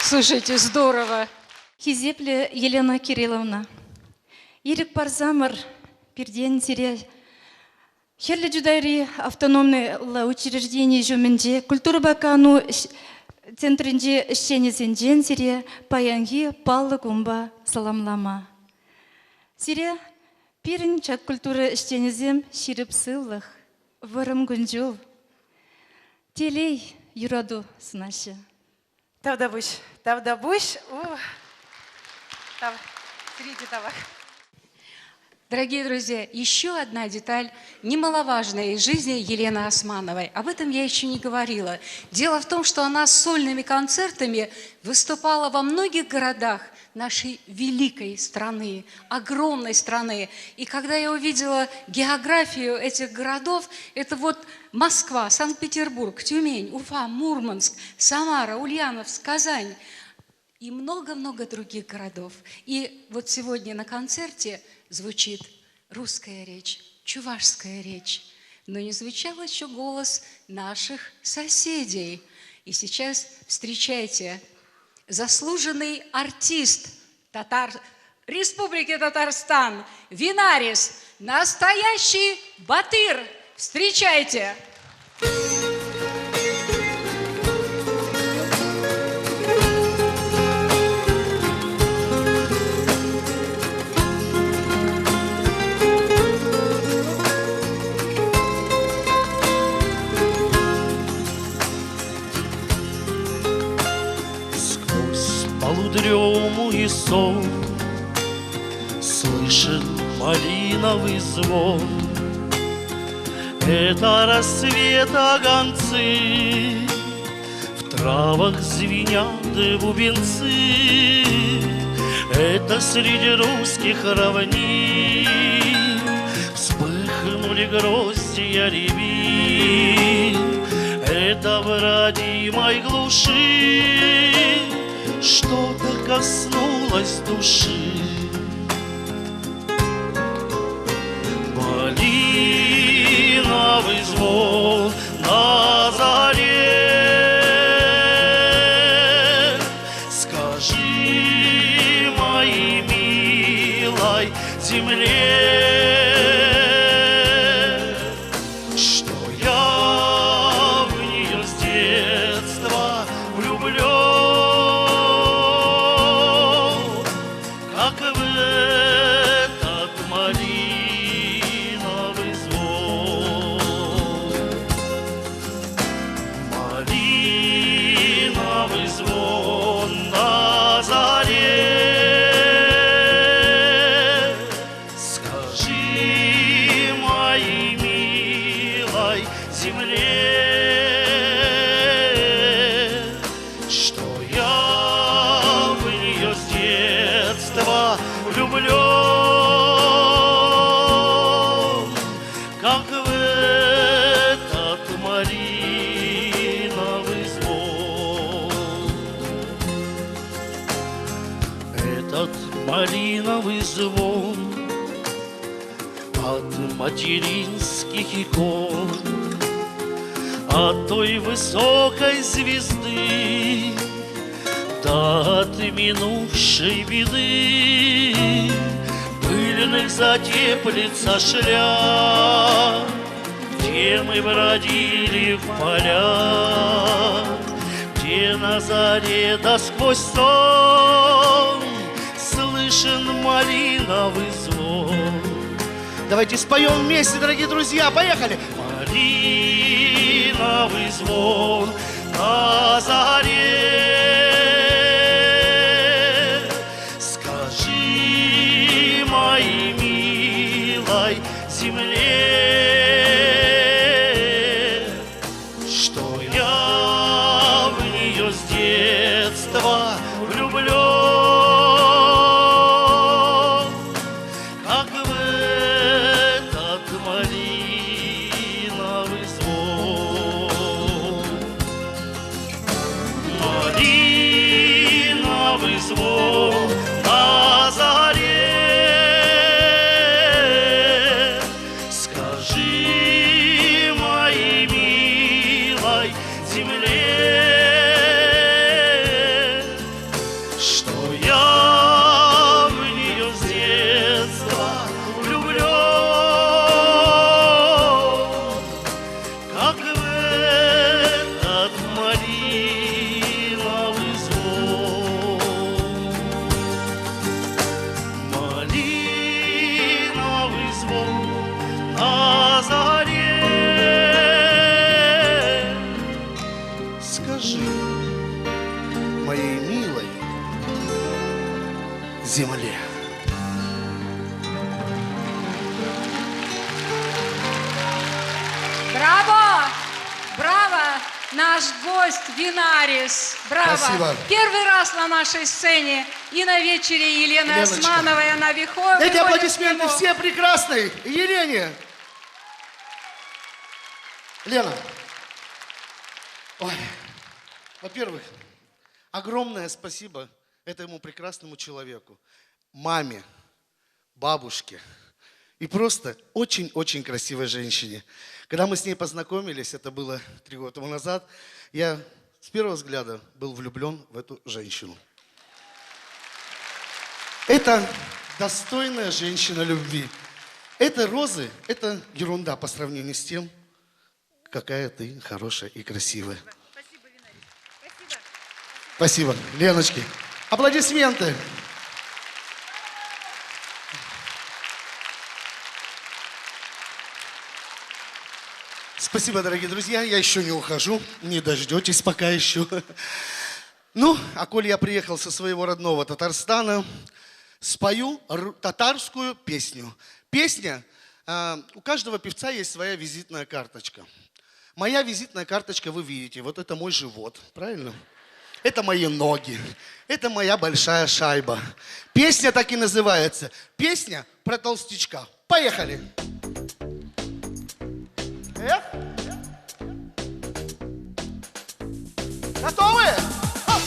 Слушайте, здорово. Хизепле Елена Кирилловна. Ирик Парзамыр, Перден Сире, Херлі Джудайри автономный учреждение жөмінде культура бакану центрінде ішченесенжен сире паянги паллы кумба саламлама. Сире пирин чак культура ішченезем ширіп сыллық, вырым күнжул. Телей юраду сынашы. Тавда буш. Среди табак. Дорогие друзья, еще одна деталь немаловажная из жизни Елены Османовой. Об этом я еще не говорила. Дело в том, что она с сольными концертами выступала во многих городах нашей великой страны, огромной страны. И когда я увидела географию этих городов, это вот Москва, Санкт-Петербург, Тюмень, Уфа, Мурманск, Самара, Ульяновск, Казань и много-много других городов. И вот сегодня на концерте звучит русская речь, чувашская речь, но не звучал еще голос наших соседей. И сейчас встречайте заслуженный артист Республики Татарстан, Винарис, настоящий батыр. Встречайте! Полудрему и сон слышен малиновый звон. Это рассвета гонцы, в травах звенят бубенцы. Это среди русских равнин вспыхнули гроздья рябин. Это в родимой глуши что-то коснулось души. Малиновый звон на заре. Скажи моей милой земле, что я в нее с детства влюблен. Малиновый звон от материнских икон, от той высокой звезды до от минувшей беды. Пыльных затеплится шлях, где мы бродили в полях, где на заре да сквозь сон слышен малиновый звон. Давайте споем вместе, дорогие друзья, поехали! Малиновый звон на заре. Скажи моей милой земле, что я в нее с детства влюблен. Звон на заре. Скажи моей милой земле, что моей милой земле. Браво! Браво! Наш гость Винарис. Браво! Спасибо. Первый раз на нашей сцене и на вечере Елены Леночка. Османовой. Она выходит. Эти аплодисменты все прекрасные. Елене. Лена. Ой. Во-первых, огромное спасибо этому прекрасному человеку, маме, бабушке и просто очень-очень красивой женщине. Когда мы с ней познакомились, это было 3 года тому назад, я с первого взгляда был влюблен в эту женщину. Это достойная женщина любви. Это розы, это ерунда по сравнению с тем, какая ты хорошая и красивая. Спасибо, Леночки. Аплодисменты. Спасибо, дорогие друзья. Я еще не ухожу. Не дождетесь пока еще. Ну, а коль я приехал со своего родного Татарстана, спою татарскую песню. Песня, у каждого певца есть своя визитная карточка. Моя визитная карточка, вы видите, вот это мой живот, правильно? Это мои ноги, это моя большая шайба. Песня так и называется. Песня про толстячка. Поехали! Готовы? Хоп!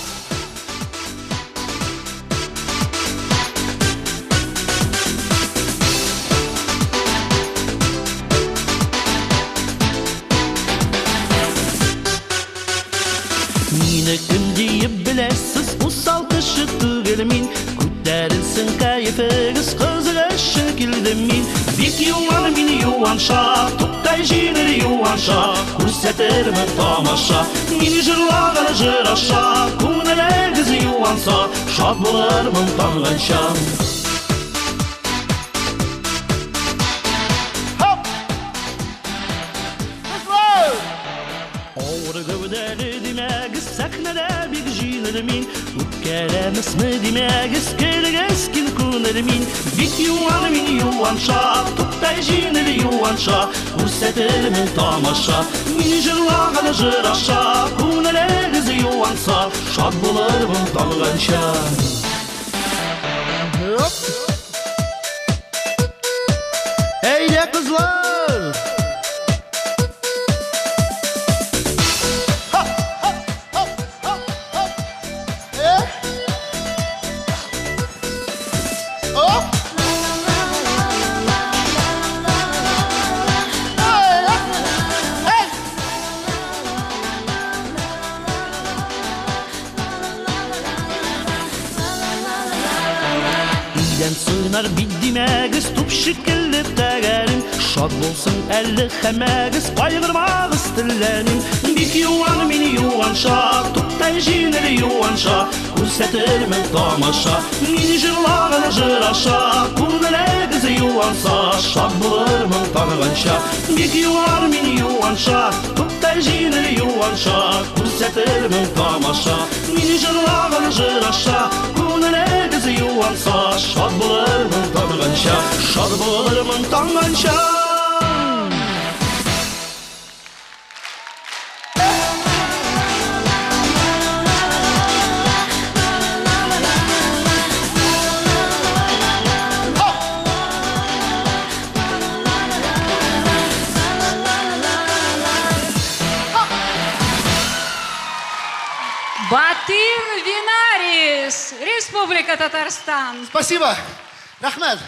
Мені кім дейіп білесіз, ұсал кіші түгелмін. Күттерілсін кайфыңыз, қызығы үшін келдім мен. Бек юан мен юанша, тұттай жинір юанша, көрсетермін тамаша. Мені жырлағаны жыраша, көңіліңіз юанса, шат болармын таңғанша. Sahnede bir jinirmin, ukelemes mi demegiz, kelgeskin kunirmin. Bik yuvan min yuvanşa, tuttay jinir yuvanşa, kursetirmin tamaşa. Min jırlağını jıraşa, kunelegiz yuvansa, şad bularmın tamganşa. Ey kızlar! Suynar bildimegiz, tup şekilli təgərin. Şad bolsun əlli xəməgiz, qayğırmağız tillənin. Bik yuvan mini yuvanşa, tuttay jinir yuvanşa, kursetirmin tamaşa. Mini jırlağını jıraşa, kunələgiz yuvansa, şad bulurmun tanıganşa. Bik yuvan mini yuvanşa, tuttay jinir yuvanşa, kursetirmin tamaşa. Mini jırlağını jıraşa, kunələgiz yuvansa, şad bulurmun tanıganşa, şad bulurmun tanıganşa. Батыр Винарис, Республика Татарстан. Спасибо. Рахмет.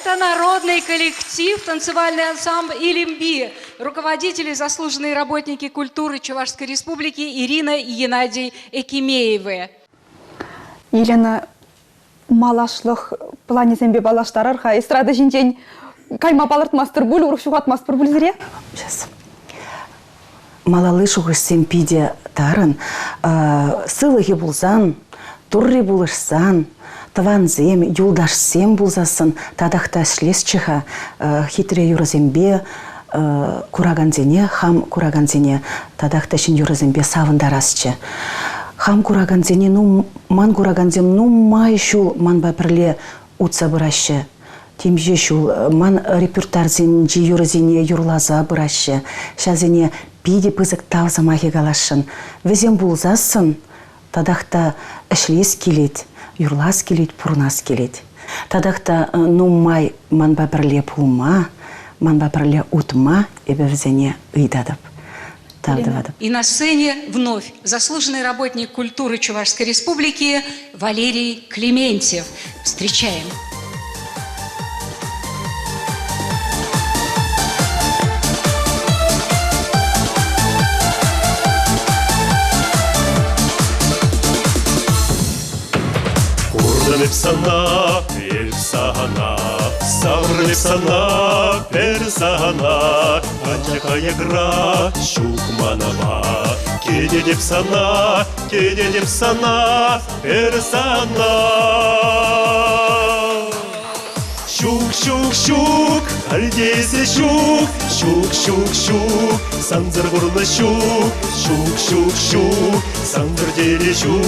Это народный коллектив, танцевальный ансамбль «Илимби», руководители, заслуженные работники культуры Чувашской Республики Ирина и Геннадий Экимеевы. Елена, малашлық плане зембе балаштарарха, эстрада жинжен кайма балыртмастыр бұл, ұрықшуғатмастыр бұл зіре? Малалы шуғышсен пиде тарын, сылығы бұлзан, турри бұлышсан, таванзем, юлдашсем бұлзасын, тадақта шлес чыға, хитре юрызембе, кураганзене, хам кураганзене, тадақта шын юрызембе савындарасчы. Хам кураганзене, ман кураганзем, май шул ман бәпірле утса бұрашы. Темже шул ман репертарзен жи юрызене юрлаза бұрашы. Шазене пиде пызык тавзамахи галашын. Везем бұлзасын, тадақта ішлес келет, юрлас келет, пурнас келет. Тадақта май ман бәпірле пулма, ман бәпірле утма, эбевзене ыйдадып. И на сцене вновь заслуженный работник культуры Чувашской Республики Валерий Клементьев. Встречаем. Курданып сана, ел сана, саврынып сана, пер сана, анчакая гра, щук манава, кедедеп сана, пер сана. Щук, щук, щук, альдезе щук, щук, щук, щук, санзыр бурна щук, щук, щук, щук, санзыр деле щук,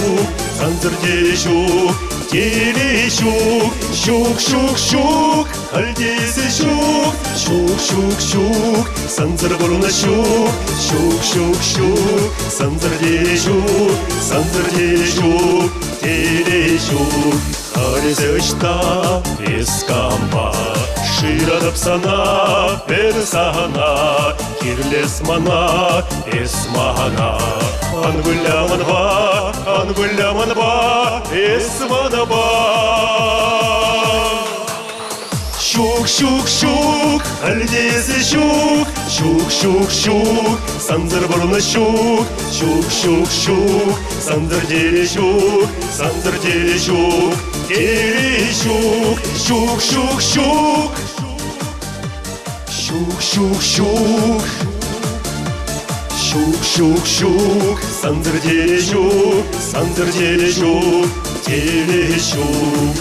деле щук, щук, щук, щук, альдезе щук, щук, щук, щук, санзыр бурна щук, щук, щук, щук, санзыр деле щук, деле щук. Арезе ышта ескамба, ширадып сана, пер сана, кирлес мана, эсмана. Ангуляманба, эсманаба. Щук, щук, щук, альдезе щук, щук, щук, щук, санзыр бурна щук, щук, щук, щук, санзыр деле щук, деле щук, щук, щук, щук, щук, щук, щук, щук, щук, щук, санзыр деле щук, деле щук.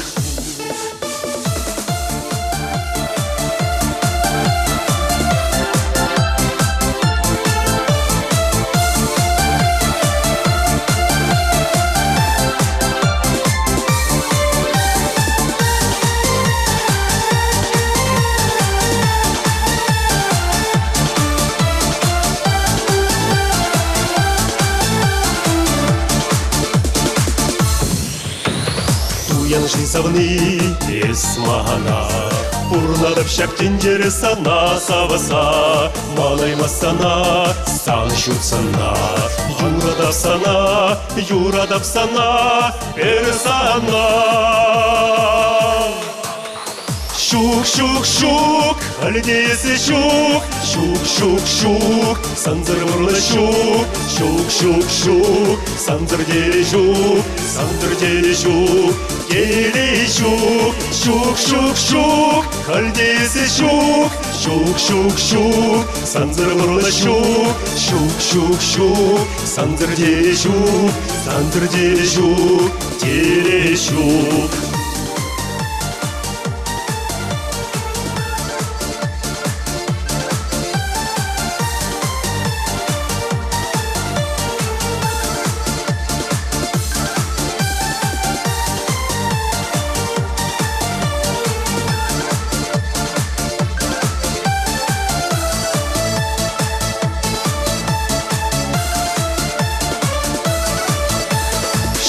Жизавны эсмана, пурнадып шактен жері сана саваса, малаймасана, сан шутсана, юрадап сана, персана. Щук, щук, щук, альдезе щук, щук, щук, щук, санзыр бурна щук, щук, щук, щук, санзыр деле щук, деле щук, щук, щук, щук, альдезе щук, щук, щук, щук, санзыр бурна щук, щук, щук, щук, санзыр деле щук, деле щук.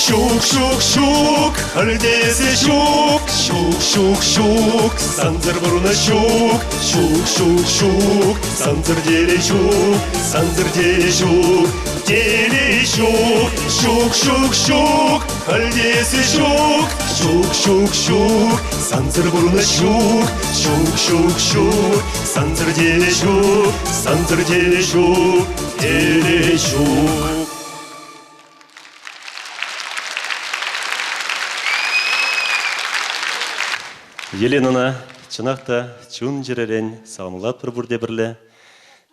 Щук, Шук-шук-шук, альдезе шук, шук-шук-шук, санзыр бурна шук, шук-шук-шук, санзыр деле шук, санзыр деле шук, деле шук, шук-шук-шук, альдезе шук, шук-шук-шук, санзыр бурна шук, шук-шук-шук, санзыр деле шук, санзыр деле шук, деле шук. Еленана чынақта чун жеререн салмылат бір бүрде бірлі.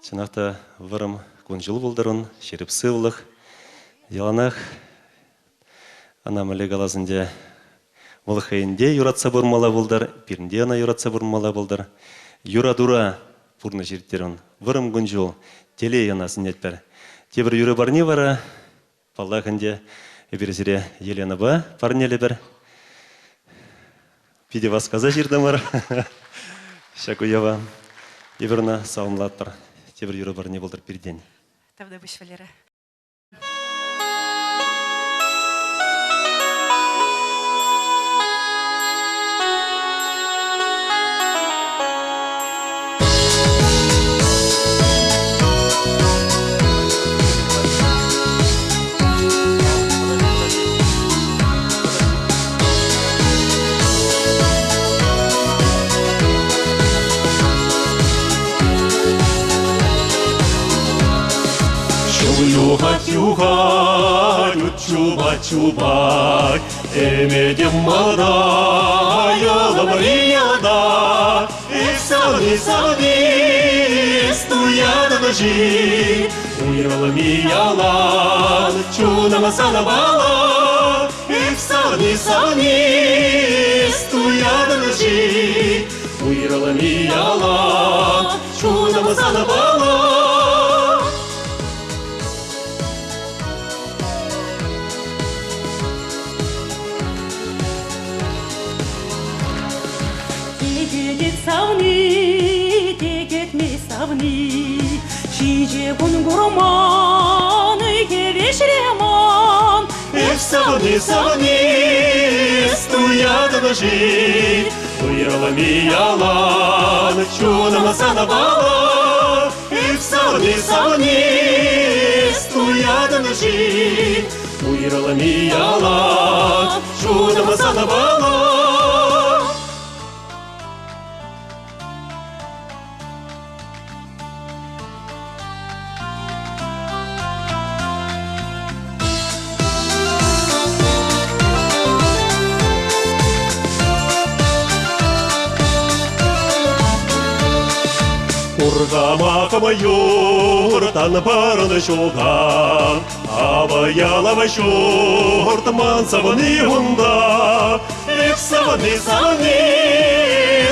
Чынақта вырым күнжіл болдырын, шеріп сывлық. Еланақ анамылы қалазынде Волхайынде юратса бұрмала болдар, пирінде ана юратса бұрмала болдар. Юра-дура бұрны жертерін, вырым күнжіл, теле янасын етпір. Тебір юры бар не бара, паллақынде әбірзіре Елена ба, парнелі бір. Пиде вас каза жирдамар. Шакуява. Еверна саумлаттар. Тебір юры бар не болдар перден. Тавда бұш Валера. Юха-юха, чуба-чуба, эмедем молода, ёла-мария-да, и савни-савни, стуяда ножи, уйрала-мия-ла, чуна-масана-бала, и савни-савни, стуяда ножи, уйрала-мия-ла, чуна-масана-бала. Савни, тегет ми савни, шиже бун гурман, үйге вечереман. Эх, савни, стуяда ножи, уйрала-мия-ла, чуна-масана-бала. Эх, савни, стуяда ножи, уйрала-мия-ла, чуна-масана-бала. Ургама-кама юртан барыны шулдан, Абаялава шурт мансавыны хунда. Эх, савыны,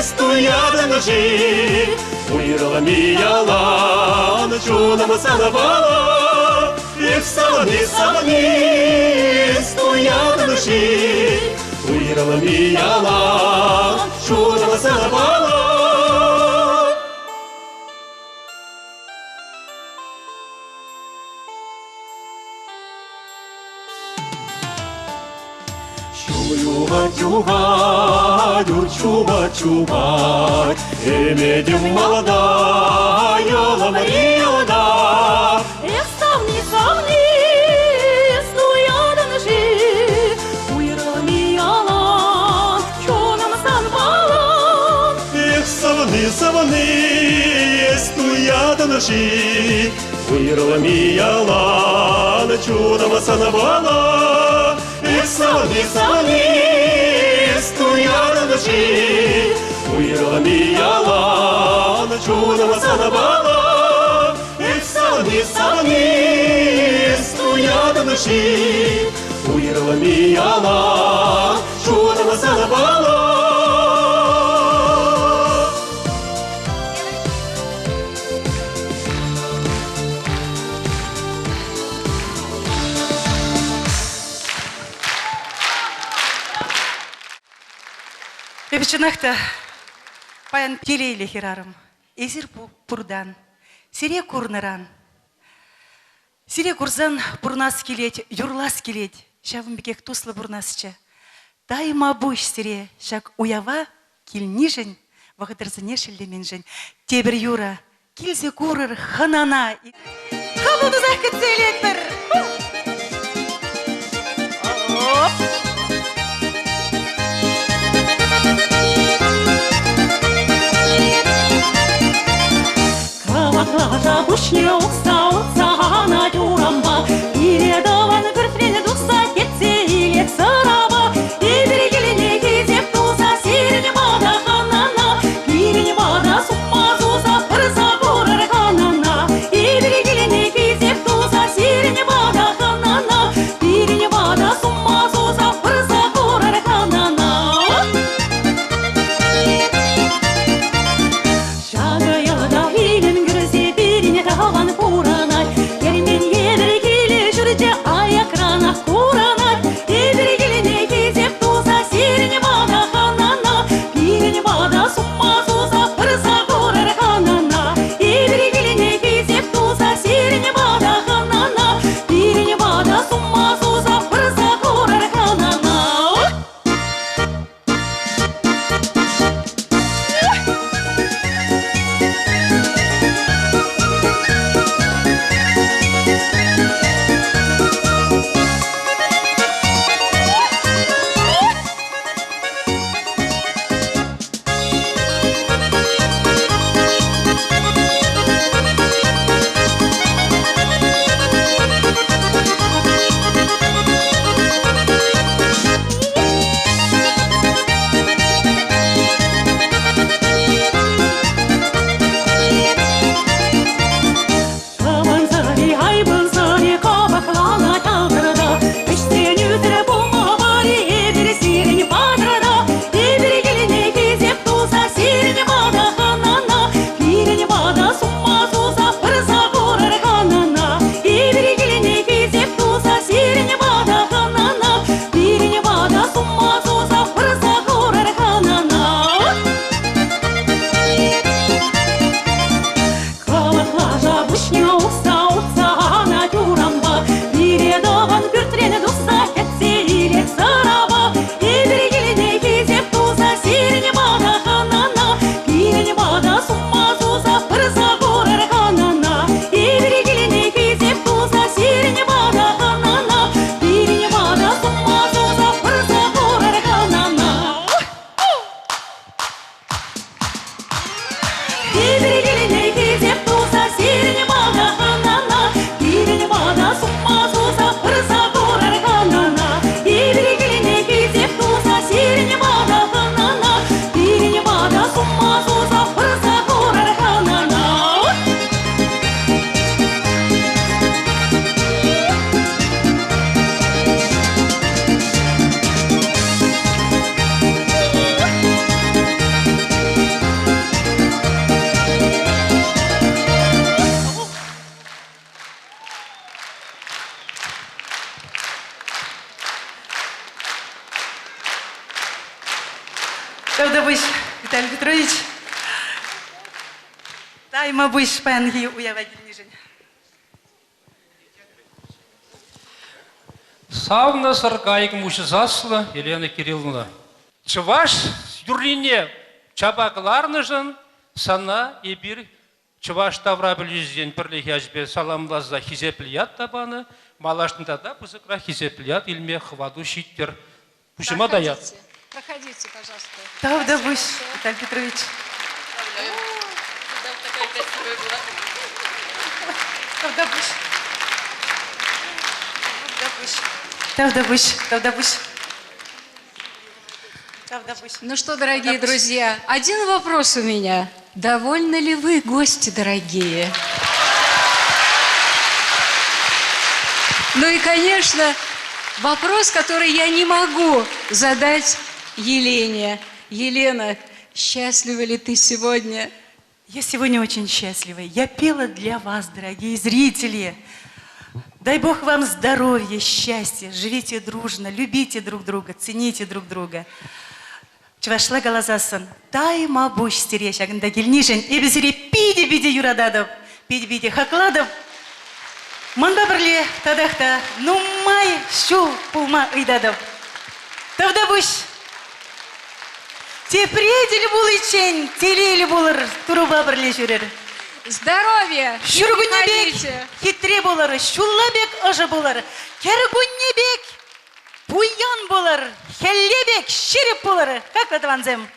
стуяда ножи, уйрала-мия-ла, чуна-масана-бала. Эх, савыны, стуяда ножи, уйрала-мия-ла, чуна-масана-бала. Юга-юга, чуба-чуба, эмедем молода, ёла-мария-да. Эх, савни, стуяда ножи, уйрала-мия-ла, чуна-масана-бала. Эх, савни, стуяда ножи, уйрала-мия-ла, чуна-масана-бала. Эх, савни, стуяда ножи, уйрала-мия-ла, чуна-масана-бала. Эх, савни, стуяда ножи, уйрала-мия-ла, чуна-масана-бала. Эпичинахта паян келейлі хирарым, эзір пурдан, сире курныран. Сире курзан пурнас келет, юрлас келет, шавым бекек туслы бурнасчы. Тайма буш сире, шак уява килнижен, вағыдырзыне шілдеменжен. Тебір юра, килзе курыр ханана. Қабылдызақ кетселектір. Каваклажа бушне оқса ана юрамба, иредован біртрене дұқса кетсе илек сараба, ебір келіне кезеп туса серіне бада ханана, иріне бада сумма зуза пырса көрір ханана, ебір келіне кезеп туса серіне бада ханана, иріне бада сумма зуза пырса көрір ханана. Шагаяда илін күрсе беріне тағалан пуранай, ермен едір келе жүрже аякрана куранай, едір келіне кезеп туса серіне бада ханана, біріне бада сумма зуза пырса көрір ханана, едір келіне кезеп туса серіне бада ханана, біріне бада сумма зуза пырса көрір ханана. Avanzari hayvanzari kabaklana kaldırda, İşten yüzüne bulma bari ebir sirini badrada, ebir geline gezip tuza sirini bada hanana, birini bada summa tuza pırsa kurar hanana, ebir geline gezip tuza sirini bada hanana, birini bada summa tuza pırsa kurar hanana. Kavaklaşa buşne оқса ана юрамба, иредован бүртрене дұқса кетсе илек сараба, ебір келіне кезеп туса серіне бада ханана, біріне бада сумма зуза пырса көрір ханана, ебір келіне кезеп туса серіне бада ханана, біріне бада сумма зуза пырса көрір ханана. Ебір келіне кезеп туса серіне бада ханана, біріне бада сумма зуза пырса көрір ханана, ебір келіне кезеп туса серіне бада ханана, біріне бада сумма зуза пырса көрір ханана. Правда буш, Виталий Петрович. Тайма буш панги уява килнижен. Сауна саркайк мушызасла Елена Кирилловна. Чуваш юрлине чабакларныжын сана ебир чуваш тавра білізден бірлігі саламлазда хизеплият табаны, малашында да бұзықра хизеплият илме хваду шиттер. Пушыма даят. Проходите, пожалуйста. Правда буш, Виталий Петрович. Правда буш. Правда буш. Правда буш. Правда буш. Ну что, дорогие друзья, один вопрос у меня. Довольны ли вы, гости дорогие? Ну и, конечно, вопрос, который я не могу задать Елене. Елена, счастлива ли ты сегодня? Я сегодня очень счастлива. Я пела для вас, дорогие зрители. Дай Бог вам здоровья, счастья. Живите дружно, любите друг друга, цените друг друга. Чувашла галазасын. Тайма буш стереш, агында келнишен. Эбізіре пиде-биде юрададып, пиде-биде хакладып. Манда бірле тадақта нумай шул пулма ыйдадым. Тавда буш. Тепределі бұл ичен, телейлі болыр, тұруба бірле жүрер. Здоровья! Шүргүнебек хитре болыр, шуллабек ыжы болыр. Кергүнебек буян болыр, хеллебек шеріп болыр. Как это ванзем?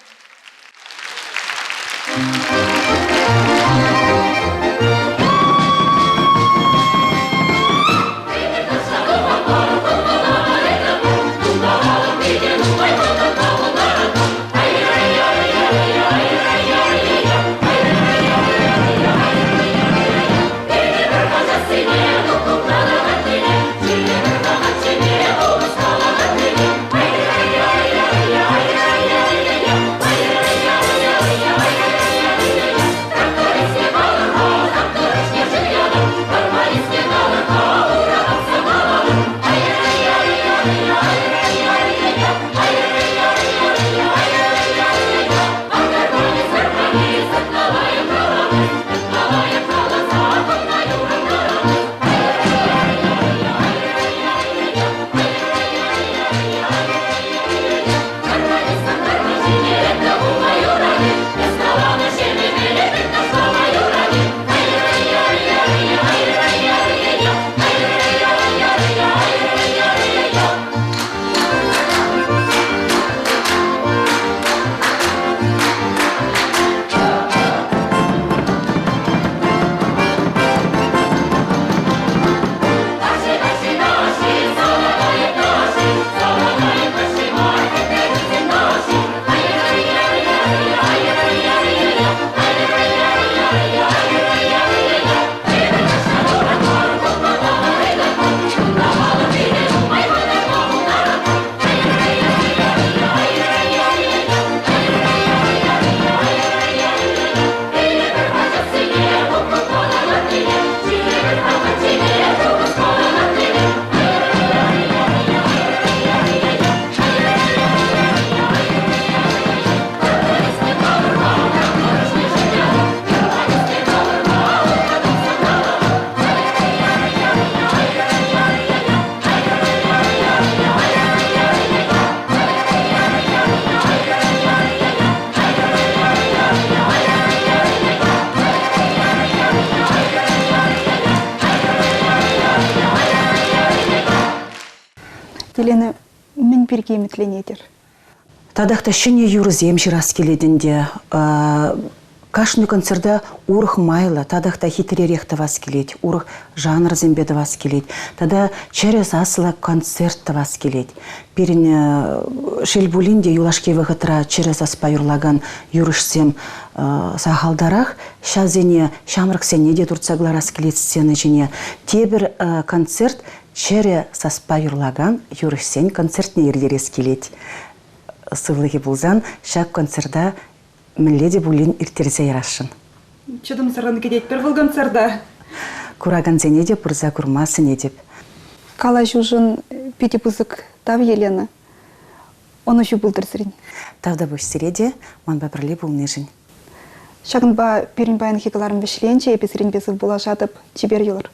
Елена, мен бірге үмітленедір. Тадақта шыне юрызем жирас келедінде. Кашны концерда урых майла, тадақта хитреректі вас келет, урых жанр зембеді вас келет. Тада через асыла концертті вас келет. Перін шелбулинде юлашке вғытыра через аспа юрлаган юрышсем сағалдарақ, шазене шамрықсене де турцагларас келет сцены жене. Тебір концерт чере саспа юрлаган юрышсен концертне ерлерес келет. Сывлығы бұлзан шак концерда Мілледе бұлін иртерзе ярашын. Чыдым сырын кедет бір бұл концерда? Кураган зене деп, бұрза күрмасын едеп. Кала жужын пети пызык тав Елена. Оны жу бұлдыр сірін. Тавда бұш сіреде, манба бірле бұл нежін. Шағын ба перін баян хекаларын вешленче, епесірін бесіл бұла жатып, чебер елір.